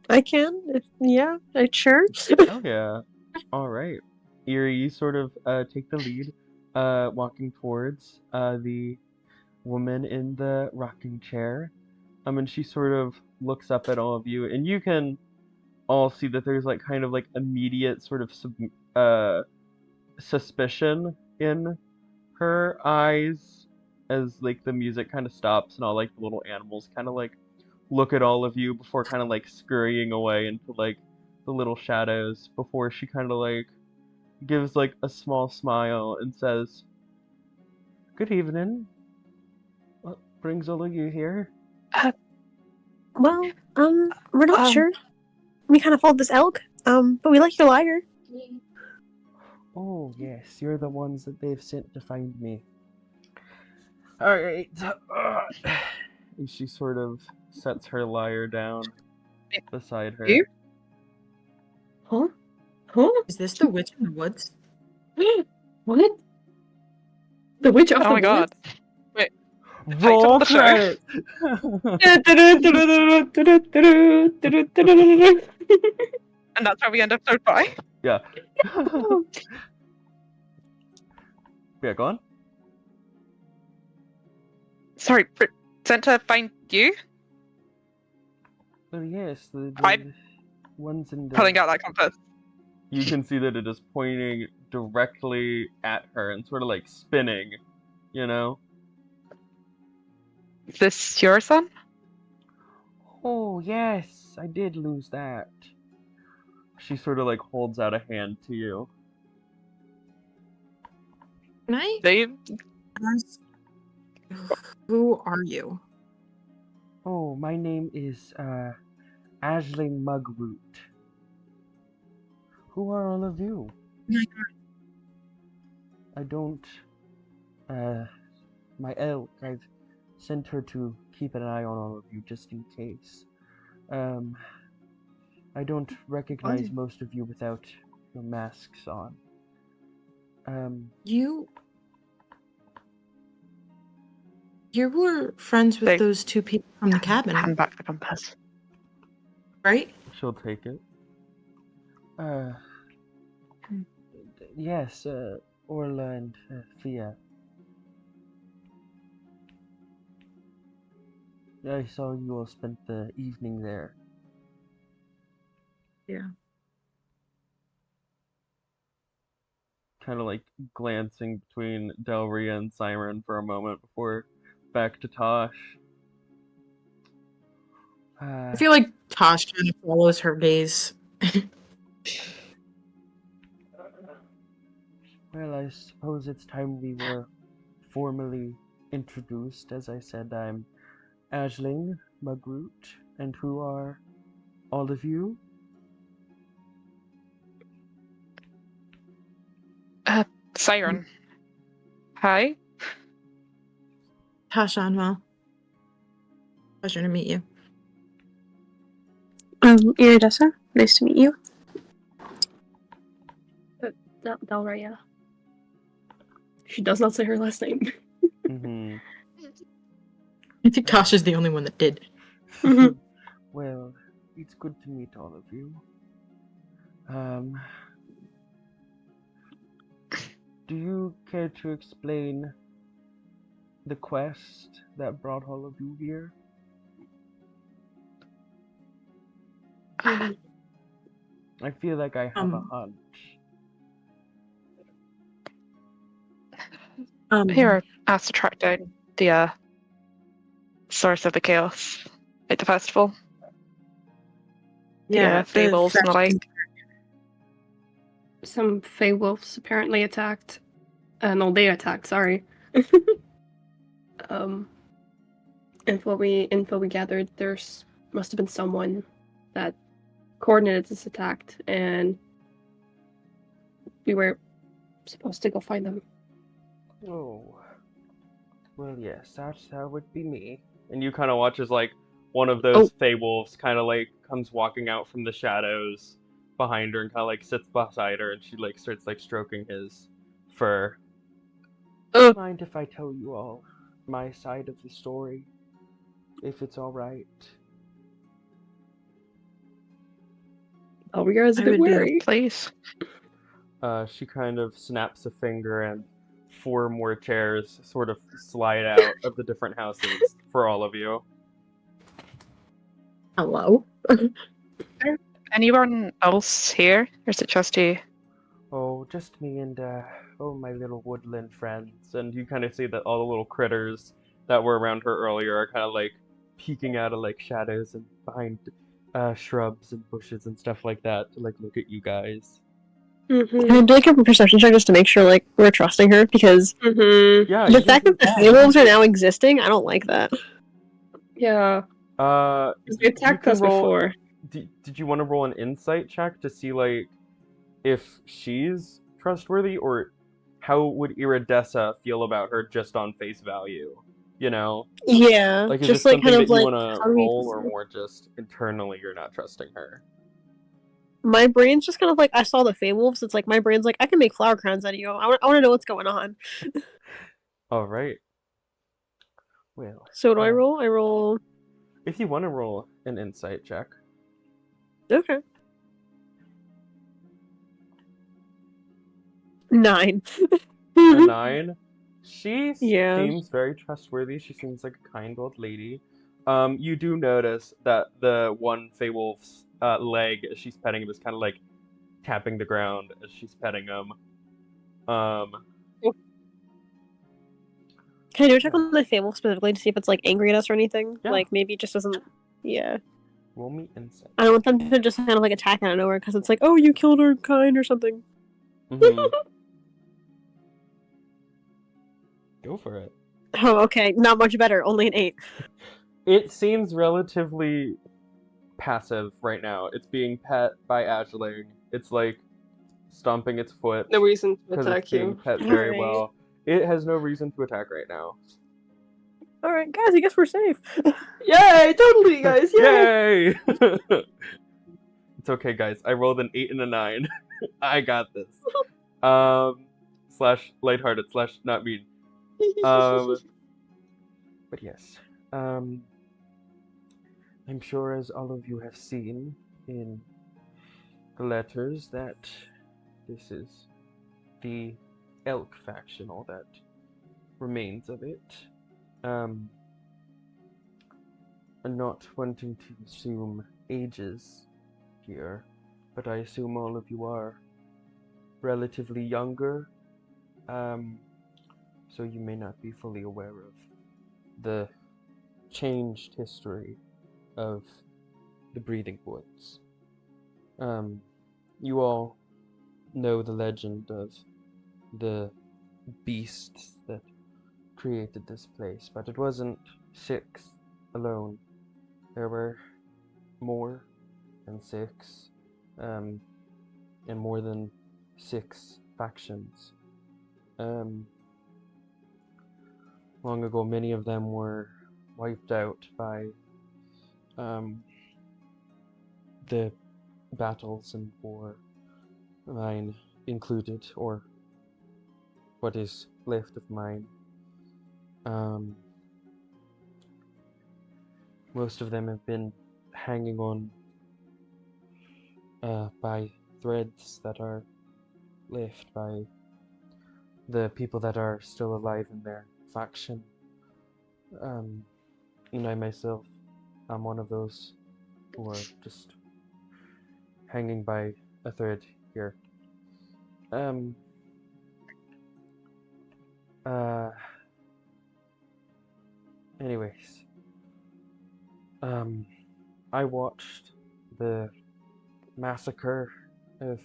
[SPEAKER 4] I can. Yeah, sure.
[SPEAKER 1] Oh yeah. Alright. Eerie, you sort of take the lead, walking towards the woman in the rocking chair. And she sort of looks up at all of you, and you can all see that there's like kind of like immediate sort of suspicion in her eyes as like the music kind of stops and all like the little animals kind of like look at all of you before kind of like scurrying away into like the little shadows before she kind of like gives like a small smile and says, "Good evening. What brings all of you here?"
[SPEAKER 4] Well, we're not sure. We kind of followed this elk, but we like your lyre.
[SPEAKER 1] Oh, yes, you're the ones that they've sent to find me. Alright. And she sort of sets her lyre down beside her.
[SPEAKER 2] You?
[SPEAKER 3] Huh? Huh?
[SPEAKER 6] Is this the witch in the woods?
[SPEAKER 3] What? The witch of
[SPEAKER 2] Oh
[SPEAKER 3] the
[SPEAKER 2] my god.
[SPEAKER 3] woods?
[SPEAKER 1] Roll
[SPEAKER 2] of the show.
[SPEAKER 1] credits!
[SPEAKER 2] And that's how we end episode 5.
[SPEAKER 1] Yeah. Yeah, go on.
[SPEAKER 2] Sorry, sent to find you?
[SPEAKER 1] Well, yes, the
[SPEAKER 2] I'm
[SPEAKER 1] ones in the...
[SPEAKER 2] pulling out that compass.
[SPEAKER 1] You can see that it is pointing directly at her and sort of like spinning, you know?
[SPEAKER 2] Is this your son?
[SPEAKER 1] Oh, yes, I did lose that. She sort of like holds out a hand to you.
[SPEAKER 6] Can I
[SPEAKER 2] They
[SPEAKER 6] ask, who are you?
[SPEAKER 1] Oh, my name is, Aisling Mugroot. Who are all of you? I don't, my elk, I've sent her to keep an eye on all of you just in case. I don't recognize most of you without your masks on.
[SPEAKER 6] You were friends with those two people from the cabin,
[SPEAKER 2] hand back the compass.
[SPEAKER 6] right?
[SPEAKER 1] She'll take it. Yes, Orla and Fia. I saw you all spent the evening there.
[SPEAKER 6] Yeah.
[SPEAKER 1] Kind of like glancing between Dalhria and Syren for a moment before back to Tosh.
[SPEAKER 6] I feel like Tosh kind of follows her gaze.
[SPEAKER 1] Well, I suppose it's time we were formally introduced. As I said, I'm Aisling Mugroot, and who are all of you?
[SPEAKER 2] Syren. Hi.
[SPEAKER 6] Tosh, Anwell. Pleasure to meet you.
[SPEAKER 4] Iridessa, nice to meet you.
[SPEAKER 3] Dalhria. She does not say her last name.
[SPEAKER 1] Mm-hmm.
[SPEAKER 6] I think Tosh is the only one that did.
[SPEAKER 1] Well, it's good to meet all of you. Do you care to explain the quest that brought all of you here? I feel like I have a hunch.
[SPEAKER 2] Here, asked to track down the source of the chaos at the festival.
[SPEAKER 6] Yeah,
[SPEAKER 2] The fables and the like.
[SPEAKER 3] Some Fey wolves apparently attacked. No, they attacked. Sorry. Info we gathered, there's must have been someone that coordinated this attack, and we were supposed to go find them.
[SPEAKER 1] Oh. Well, yes, that would be me. And you kind of watch as, like, one of those Fey wolves kind of, like, comes walking out from the shadows behind her and kind of, like, sits beside her, and she, like, starts, like, stroking his fur. Mind if I tell you all my side of the story? If it's alright.
[SPEAKER 3] Oh, we are a bit wary.
[SPEAKER 2] Please.
[SPEAKER 1] She kind of snaps a finger and 4 more chairs sort of slide out of the different houses for all of you.
[SPEAKER 6] Hello?
[SPEAKER 2] Anyone else here? Or is it just you?
[SPEAKER 1] Oh, just me and, my little woodland friends. And you kind of see that all the little critters that were around her earlier are kind of, like, peeking out of, like, shadows and behind, shrubs and bushes and stuff like that to, like, look at you guys.
[SPEAKER 4] Can I do like a perception check just to make sure like we're trusting her? Because
[SPEAKER 1] Yeah,
[SPEAKER 4] the fact that the Fey wolves are now existing, I don't like that.
[SPEAKER 3] Yeah. They attacked us before.
[SPEAKER 1] Did you want to roll an insight check to see, like, if she's trustworthy, or how would Iridessa feel about her just on face value? You know?
[SPEAKER 4] Yeah,
[SPEAKER 1] Like, is
[SPEAKER 4] just
[SPEAKER 1] this
[SPEAKER 4] like
[SPEAKER 1] something
[SPEAKER 4] kind of
[SPEAKER 1] that you
[SPEAKER 4] like
[SPEAKER 1] want to roll, or more just internally you're not trusting her?
[SPEAKER 4] my brain's just kind of like I saw the Fey wolves. It's like my brain's like I can make flower crowns out of you. I want to know what's going on.
[SPEAKER 1] All right. Well.
[SPEAKER 4] So do I roll? I roll.
[SPEAKER 1] If you want to roll an insight check.
[SPEAKER 4] Okay. 9.
[SPEAKER 1] A 9. She
[SPEAKER 4] Yeah.
[SPEAKER 1] seems very trustworthy. She seems like a kind old lady. You do notice that the one Fey Wolf's leg, as she's petting him, is kind of like tapping the ground as she's petting him.
[SPEAKER 4] Can I do a check on the Fey wolf specifically to see if it's like angry at us or anything?
[SPEAKER 1] Yeah.
[SPEAKER 4] Like maybe it just doesn't. Yeah.
[SPEAKER 1] Roll me insight.
[SPEAKER 4] I don't want them to just kind of like attack out of nowhere because it's like, oh, you killed our kind or something.
[SPEAKER 1] Mm-hmm. Go for it.
[SPEAKER 4] Oh, okay. Not much better. Only an 8.
[SPEAKER 1] It seems relatively passive right now. It's being pet by Ashling. It's like stomping its foot
[SPEAKER 3] No reason to
[SPEAKER 1] because
[SPEAKER 3] attack
[SPEAKER 1] it's being
[SPEAKER 3] you.
[SPEAKER 1] pet very
[SPEAKER 4] Alright.
[SPEAKER 1] well. It has no reason to attack right now.
[SPEAKER 4] Alright, guys, I guess we're safe.
[SPEAKER 3] Yay! Totally, guys! Yay!
[SPEAKER 1] Yay! It's okay, guys. I rolled an 8 and a 9. I got this. Slash lighthearted slash not mean. But yes. I'm sure as all of you have seen in the letters that this is the elk faction, all that remains of it. I'm not wanting to assume ages here, but I assume all of you are relatively younger, so you may not be fully aware of the changed history of the Breathing Woods. You all know the legend of the beasts that created this place, but it wasn't 6 alone. There were more than 6, and more than 6 factions. Long ago, many of them were wiped out by the battles and war, mine included, or what is left of mine. Most of them have been hanging on by threads that are left by the people that are still alive in their faction. And I myself am one of those who are just hanging by a thread here. Anyways, I watched the massacre of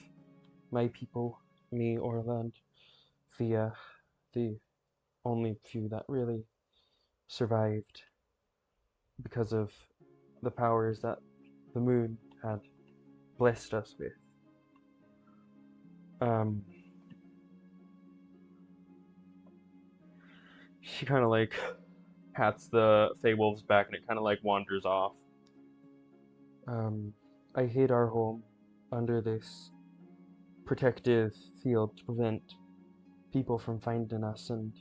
[SPEAKER 1] my people, me, Orland, via the only few that really survived because of the powers that the moon had blessed us with. She kind of like pats the Fey Wolf's back and it kind of like wanders off. I hid our home under this protective field to prevent people from finding us and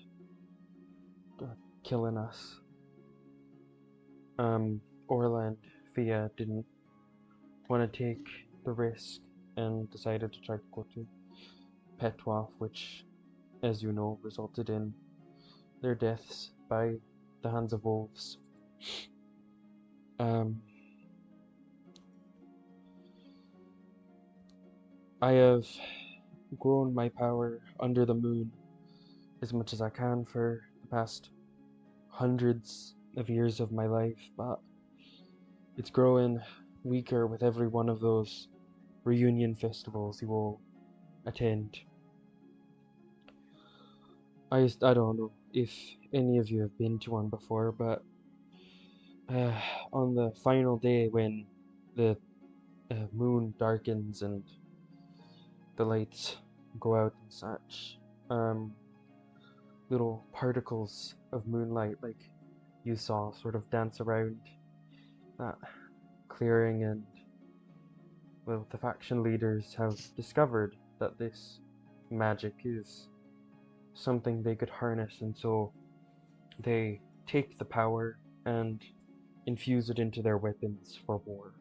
[SPEAKER 1] killing us. Orland, Fia didn't want to take the risk and decided to try to go to Petwa, which, as you know, resulted in their deaths by the hands of wolves. I have grown my power under the moon as much as I can for the past hundreds of years of my life, but it's growing weaker with every one of those reunion festivals you will attend. I don't know if any of you have been to one before, but on the final day when the moon darkens and the lights go out and such, little particles of moonlight like you saw sort of dance around that clearing, and well, the faction leaders have discovered that this magic is something they could harness, and so they take the power and infuse it into their weapons for war.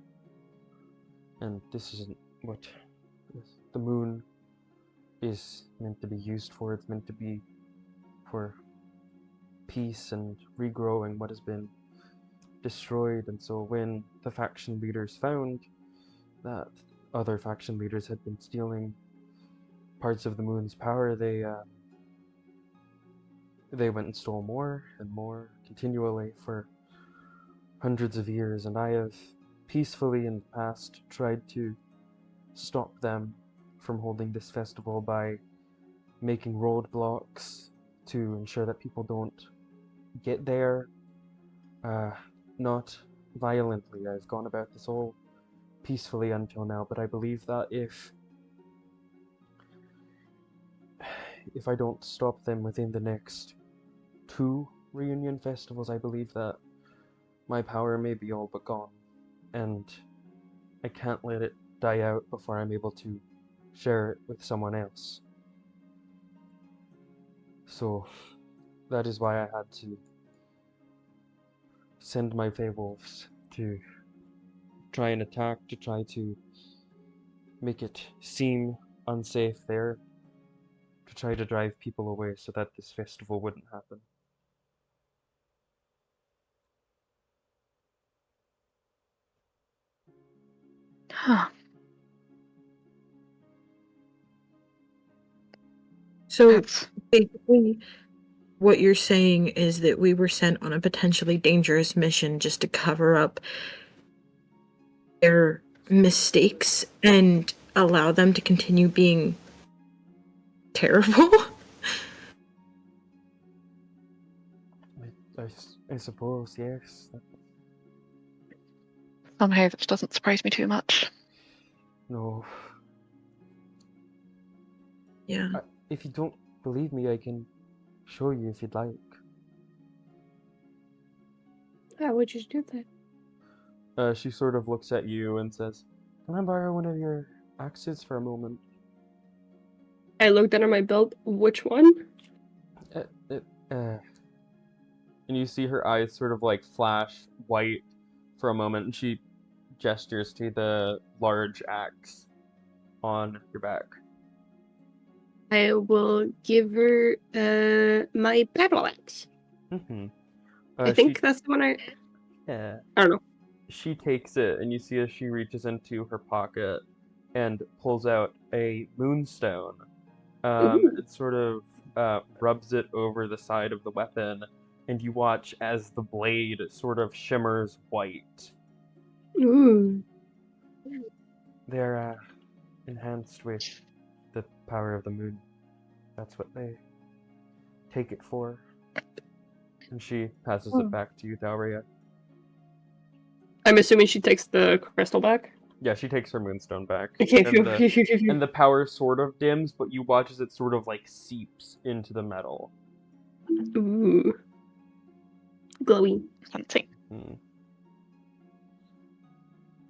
[SPEAKER 1] And this isn't what the moon is meant to be used for. It's meant to be for peace and regrowing what has been destroyed. And so when the faction leaders found that other faction leaders had been stealing parts of the moon's power, they went and stole more and more continually for hundreds of years, and I have peacefully in the past tried to stop them from holding this festival by making roadblocks to ensure that people don't get there. Not violently. I've gone about this all peacefully until now, but I believe that if I don't stop them within the next 2 reunion festivals, I believe that my power may be all but gone, and I can't let it die out before I'm able to share it with someone else. So that is why I had to send my Fey Wolves to try and attack, to try to make it seem unsafe there, to try to drive people away so that this festival wouldn't happen.
[SPEAKER 2] Huh.
[SPEAKER 6] So
[SPEAKER 2] That's
[SPEAKER 6] basically, what you're saying is that we were sent on a potentially dangerous mission just to cover up their mistakes and allow them to continue being terrible?
[SPEAKER 1] I suppose, yes.
[SPEAKER 2] somehow that doesn't surprise me too much.
[SPEAKER 1] No.
[SPEAKER 6] Yeah.
[SPEAKER 1] If you don't believe me, I can show you if you'd like.
[SPEAKER 3] How would you do that?
[SPEAKER 1] She sort of looks at you and says, "Can I borrow one of your axes for a moment?"
[SPEAKER 3] I looked under my belt. Which one?
[SPEAKER 1] Uh, uh, uh. And you see her eyes sort of like flash white for a moment, and she gestures to the large axe on your back.
[SPEAKER 3] I will give her my battle axe.
[SPEAKER 1] Mm-hmm.
[SPEAKER 3] I think that's the one I
[SPEAKER 1] Yeah.
[SPEAKER 3] don't know.
[SPEAKER 1] She takes it, and you see as she reaches into her pocket and pulls out a moonstone.
[SPEAKER 3] Ooh.
[SPEAKER 1] It sort of rubs it over the side of the weapon, and you watch as the blade sort of shimmers white.
[SPEAKER 3] Ooh.
[SPEAKER 1] They're enhanced with the power of the moon. That's what they take it for. And she passes it back to you, Dalhria.
[SPEAKER 3] I'm assuming she takes the crystal back.
[SPEAKER 1] Yeah, she takes her moonstone back.
[SPEAKER 3] Okay.
[SPEAKER 1] And the power sort of dims, but you watch as it sort of like seeps into the metal.
[SPEAKER 3] Ooh. Glowy.
[SPEAKER 2] Something.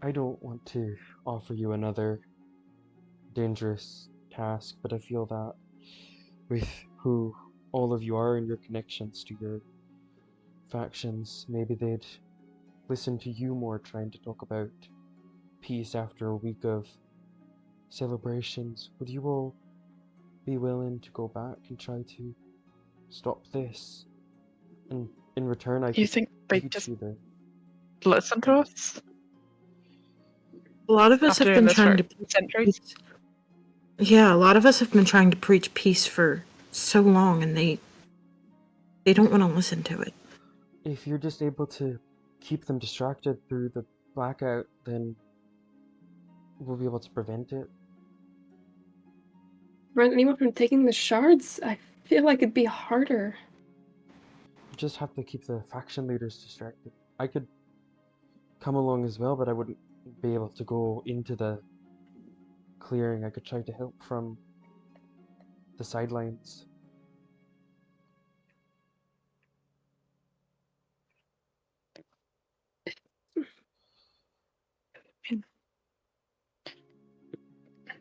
[SPEAKER 1] I don't want to offer you another dangerous task, but I feel that with who all of you are and your connections to your factions, maybe they'd listen to you more trying to talk about peace after a week of celebrations. Would you all be willing to go back and try to stop this? And in return, I
[SPEAKER 2] You
[SPEAKER 1] could
[SPEAKER 2] think they
[SPEAKER 1] teach
[SPEAKER 2] just
[SPEAKER 1] you the...
[SPEAKER 2] listen to us?
[SPEAKER 6] A lot of us
[SPEAKER 2] After
[SPEAKER 6] have
[SPEAKER 2] doing
[SPEAKER 6] been
[SPEAKER 2] this
[SPEAKER 6] trying
[SPEAKER 2] for
[SPEAKER 6] to
[SPEAKER 2] centuries?
[SPEAKER 6] Yeah, a lot of us have been trying to preach peace for so long, and they don't want to listen to it.
[SPEAKER 1] If you're just able to keep them distracted through the blackout, then we'll be able to prevent it.
[SPEAKER 3] Prevent anyone from taking the shards? I feel like it'd be harder.
[SPEAKER 1] You just have to keep the faction leaders distracted. I could come along as well, but I wouldn't be able to go into the clearing. I could try to help from the sidelines.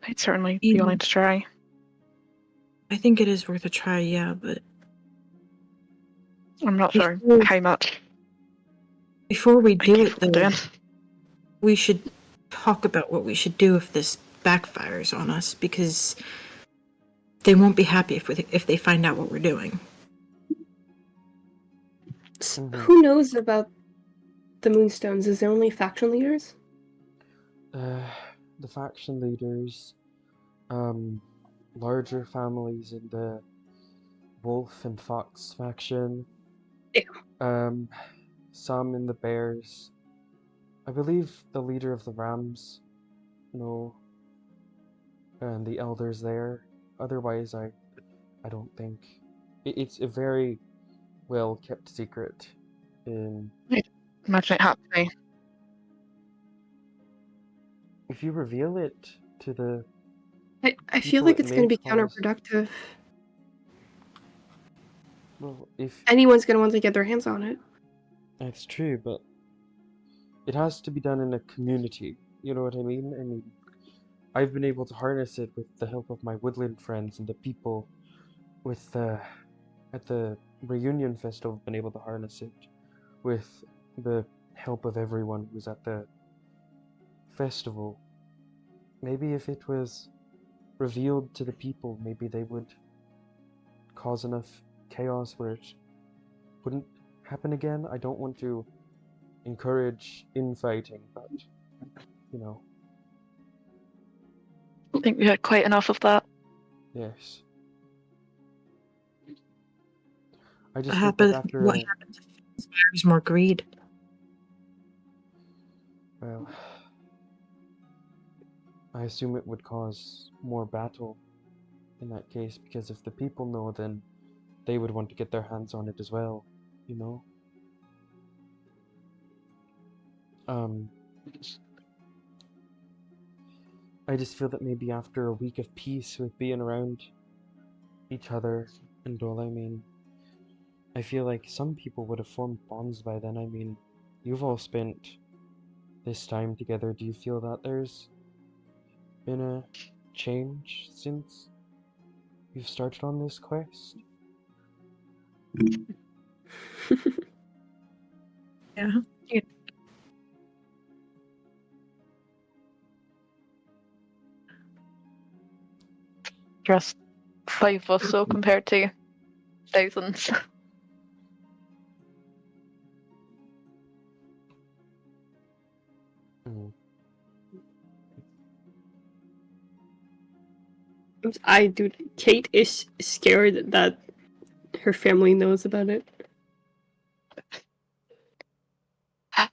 [SPEAKER 2] I'd certainly be willing to try.
[SPEAKER 6] I think it is worth a try, yeah, but
[SPEAKER 2] I'm not sure how much
[SPEAKER 6] before we
[SPEAKER 2] I'm
[SPEAKER 6] do it,
[SPEAKER 2] capable of
[SPEAKER 6] though,
[SPEAKER 2] doing.
[SPEAKER 6] we should talk about what we should do if this backfires on us, because they won't be happy if they find out what we're doing.
[SPEAKER 3] Who knows about the Moonstones? Is there only faction leaders?
[SPEAKER 1] The faction leaders, larger families in the Wolf and Fox faction, some in the Bears. I believe the leader of the Rams, no, and the elders there. Otherwise, I don't think. It's a very well kept secret.
[SPEAKER 2] Imagine it happening.
[SPEAKER 1] If you reveal it to the
[SPEAKER 3] I feel
[SPEAKER 1] people,
[SPEAKER 3] like
[SPEAKER 1] it
[SPEAKER 3] it's going to
[SPEAKER 1] may
[SPEAKER 3] be
[SPEAKER 1] cause...
[SPEAKER 3] counterproductive.
[SPEAKER 1] Well, if
[SPEAKER 3] anyone's going to want to get their hands on it.
[SPEAKER 1] That's true, but it has to be done in a community. You know what I mean? I mean, I've been able to harness it with the help of my woodland friends and the people with at the reunion festival. I've been able to harness it with the help of everyone who's at the festival. Maybe if it was revealed to the people, maybe they would cause enough chaos where it wouldn't happen again. I don't want to encourage infighting, but, you know.
[SPEAKER 2] I think we had quite enough of that.
[SPEAKER 1] Yes. I just
[SPEAKER 6] What
[SPEAKER 1] think that
[SPEAKER 6] happens
[SPEAKER 1] after
[SPEAKER 6] if it inspires more greed?
[SPEAKER 1] well, I assume it would cause more battle in that case, because if the people know, then they would want to get their hands on it as well, you know? I just feel that maybe after a week of peace with being around each other and Dole. I mean, I feel like some people would have formed bonds by then. I mean, you've all spent this time together. Do you feel that there's been a change since you've started on this quest?
[SPEAKER 6] Yeah.
[SPEAKER 2] Just 5 or so compared to thousands.
[SPEAKER 1] Mm.
[SPEAKER 3] Dude, Kate is scared that her family knows about it.
[SPEAKER 2] God,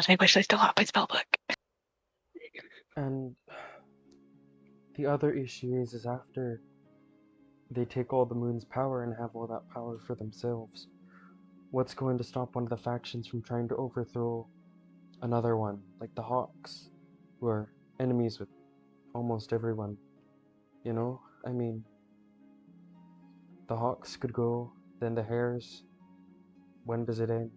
[SPEAKER 2] I wish I still had my spellbook.
[SPEAKER 1] And the other issue is after they take all the moon's power and have all that power for themselves, what's going to stop one of the factions from trying to overthrow another one, like the Hawks, who are enemies with almost everyone? You know? I mean, the Hawks could go, then the Hares. When does it end?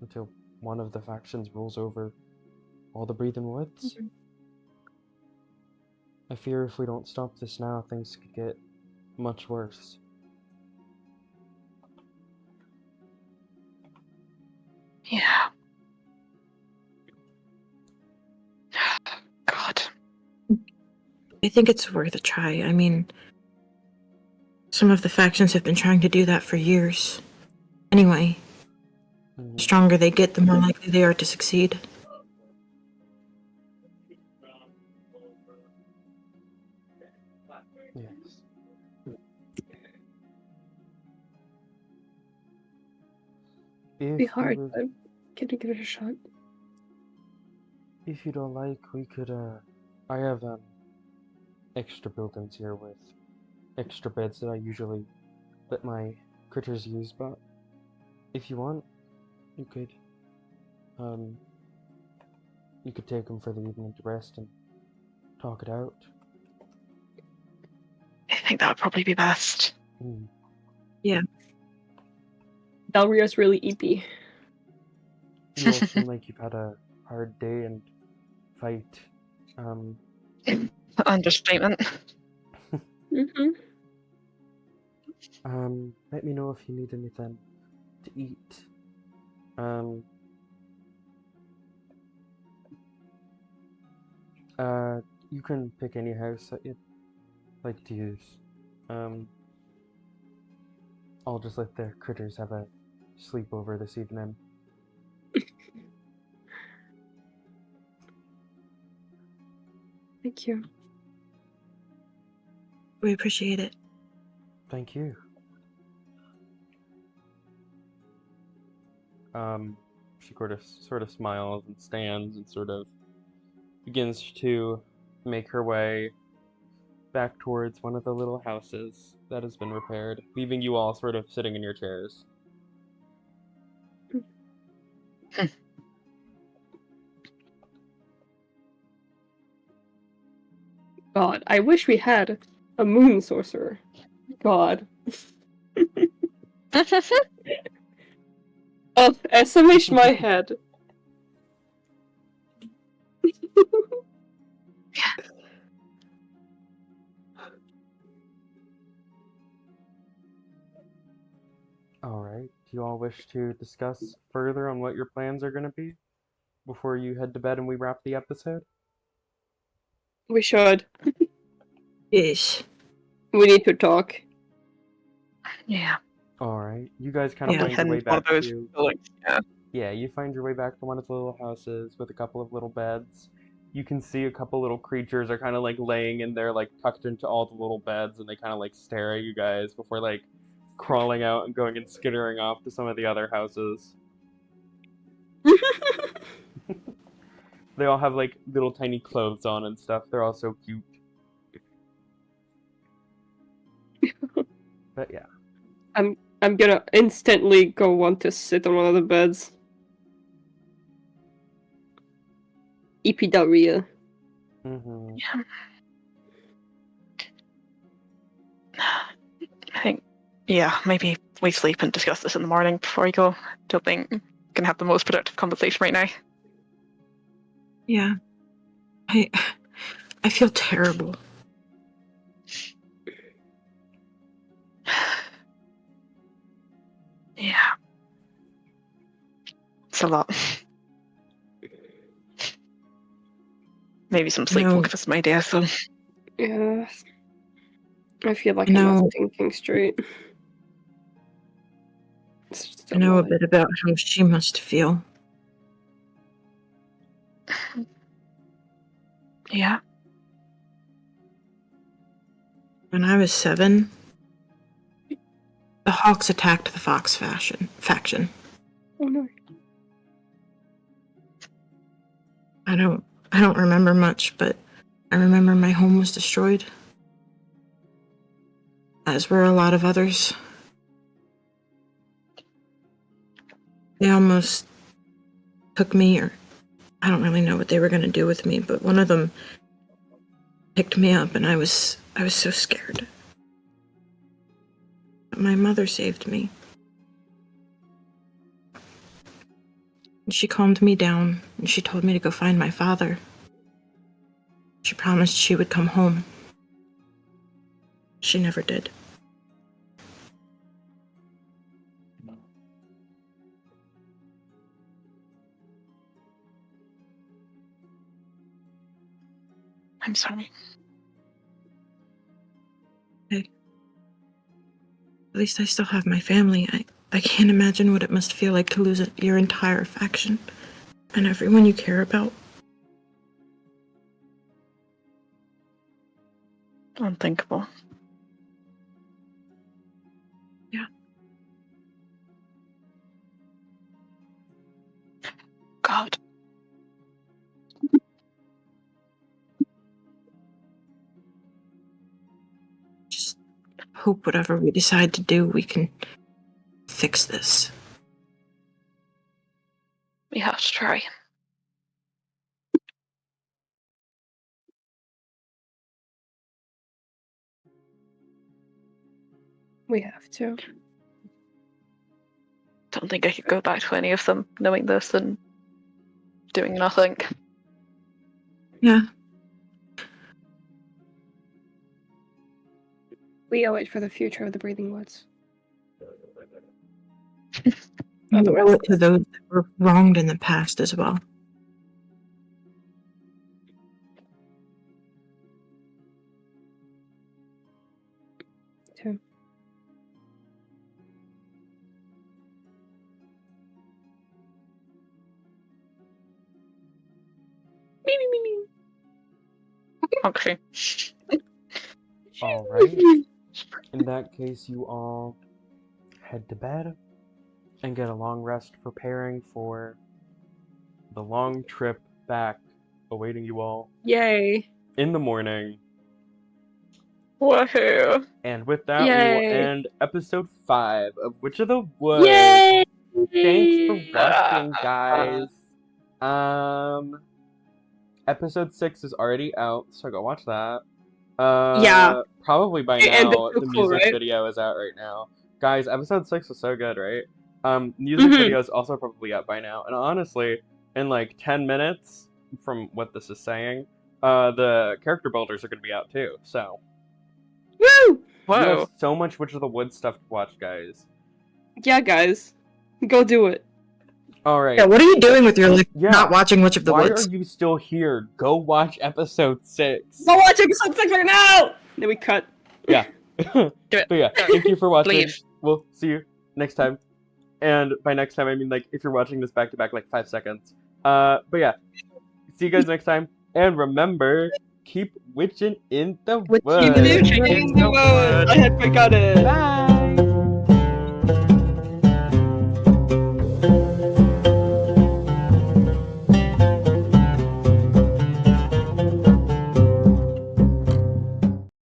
[SPEAKER 1] Until one of the factions rules over all the Breathing Woods? I fear if we don't stop this now, things could get much worse.
[SPEAKER 2] Yeah. God.
[SPEAKER 6] I think it's worth a try. I mean, some of the factions have been trying to do that for years. Anyway, the stronger they get, the more likely they are to succeed.
[SPEAKER 1] Yes.
[SPEAKER 3] It'd be
[SPEAKER 1] If
[SPEAKER 3] hard,
[SPEAKER 1] you,
[SPEAKER 3] but can I give it a shot?
[SPEAKER 1] if you don't like, we could, I have, extra buildings here with extra beds that I usually let my critters use, but if you want, you could, you could take them for the evening to rest and talk it out.
[SPEAKER 2] I think that would probably be best.
[SPEAKER 1] Mm.
[SPEAKER 3] Dalhria's really eepy.
[SPEAKER 1] You all seem like you've had a hard day and fight.
[SPEAKER 2] Understatement.
[SPEAKER 3] Mm-hmm.
[SPEAKER 1] Let me know if you need anything to eat. You can pick any house that you'd like to use. I'll just let the critters have a sleepover this evening.
[SPEAKER 3] Thank you.
[SPEAKER 6] We appreciate it.
[SPEAKER 1] Thank you. She sort of smiles and stands and sort of begins to make her way back towards one of the little houses that has been repaired, leaving you all sort of sitting in your chairs.
[SPEAKER 3] God, I wish we had a moon sorcerer. God. Oh, SMH my head.
[SPEAKER 1] Alright, do you all wish to discuss further on what your plans are going to be before you head to bed and we wrap the episode?
[SPEAKER 3] We should.
[SPEAKER 6] Yes.
[SPEAKER 3] We need to talk.
[SPEAKER 2] Yeah.
[SPEAKER 1] Alright, you guys kind of
[SPEAKER 6] Yeah.
[SPEAKER 1] find your way
[SPEAKER 2] One of
[SPEAKER 1] back
[SPEAKER 2] those
[SPEAKER 1] to...
[SPEAKER 2] buildings, yeah.
[SPEAKER 1] Yeah, you find your way back to one of the little houses with a couple of little beds. You can see a couple little creatures are kind of like laying in there, like tucked into all the little beds, and they kind of like stare at you guys before like crawling out and going and skittering off to some of the other houses. They all have like little tiny clothes on and stuff. They're all so cute. But yeah.
[SPEAKER 3] I'm gonna instantly go want to sit on one of the beds. EP Dalhria.
[SPEAKER 1] Mm-hmm.
[SPEAKER 2] Yeah. I think, yeah, maybe we sleep and discuss this in the morning before we go. Don't think we can have the most productive conversation right now.
[SPEAKER 6] Yeah. I feel terrible.
[SPEAKER 2] Yeah. It's a lot. Maybe some sleep will give us some ideas, so.
[SPEAKER 3] Yeah. I feel like
[SPEAKER 6] I
[SPEAKER 3] I'm
[SPEAKER 6] know-
[SPEAKER 3] not thinking straight. It's just
[SPEAKER 6] I know a
[SPEAKER 3] lot.
[SPEAKER 6] bit about how she must feel.
[SPEAKER 2] Yeah.
[SPEAKER 6] When I was 7, the Hawks attacked the Fox faction.
[SPEAKER 3] Oh no.
[SPEAKER 6] I don't remember much, but I remember my home was destroyed. As were a lot of others. They almost took me, or I don't really know what they were going to do with me, but one of them picked me up and I was so scared. But my mother saved me. And she calmed me down and she told me to go find my father. She promised she would come home. She never did.
[SPEAKER 2] I'm sorry.
[SPEAKER 6] At least I still have my family. I can't imagine what it must feel like to lose your entire faction and everyone you care about.
[SPEAKER 2] Unthinkable.
[SPEAKER 6] Yeah.
[SPEAKER 2] God.
[SPEAKER 6] Just hope whatever we decide to do, we can fix this.
[SPEAKER 2] We have to try.
[SPEAKER 3] We have to.
[SPEAKER 2] Don't think I could go back to any of them knowing this and doing nothing.
[SPEAKER 6] Yeah.
[SPEAKER 3] We owe it for the future of the Breathing Woods.
[SPEAKER 6] You owe it to those that were wronged in the past as well.
[SPEAKER 3] Too. Me.
[SPEAKER 2] Okay.
[SPEAKER 1] All right. In that case, you all head to bed and get a long rest preparing for the long trip back awaiting you all
[SPEAKER 3] Yay.
[SPEAKER 1] in the morning.
[SPEAKER 2] Woohoo!
[SPEAKER 1] And with that, we will
[SPEAKER 3] Yay.
[SPEAKER 1] end episode 5 of Witch of the Woods.
[SPEAKER 3] Yay!
[SPEAKER 1] Thanks for watching, guys. Episode 6 is already out, so go watch that.
[SPEAKER 3] Yeah.
[SPEAKER 1] Probably by
[SPEAKER 3] And
[SPEAKER 1] now,
[SPEAKER 3] it's so
[SPEAKER 1] the
[SPEAKER 3] cool,
[SPEAKER 1] music
[SPEAKER 3] right?
[SPEAKER 1] video is out right now. Guys, episode 6 was so good, right? Music video is also probably up by now. And honestly, in like 10 minutes, from what this is saying, the character builders are going to be out too, so.
[SPEAKER 3] Woo!
[SPEAKER 1] You have
[SPEAKER 2] Whoa.
[SPEAKER 1] so much Witch of the Woods stuff to watch, guys.
[SPEAKER 3] Yeah, guys. Go do it.
[SPEAKER 1] Alright.
[SPEAKER 6] Yeah, what are you doing with your
[SPEAKER 1] Yeah.
[SPEAKER 6] not watching Witch of the
[SPEAKER 1] Why
[SPEAKER 6] Woods?
[SPEAKER 1] are you still here? Go watch episode 6.
[SPEAKER 3] Go watch episode 6 right now! Then we cut.
[SPEAKER 1] Yeah.
[SPEAKER 2] Do it.
[SPEAKER 1] But yeah, thank you for watching.
[SPEAKER 2] Leave.
[SPEAKER 1] We'll see you next time. And by next time, I mean, like, if you're watching this back to back, like 5 seconds. But yeah, see you guys next time. And remember, keep witching in the woods.
[SPEAKER 3] I had forgot it.
[SPEAKER 1] Bye!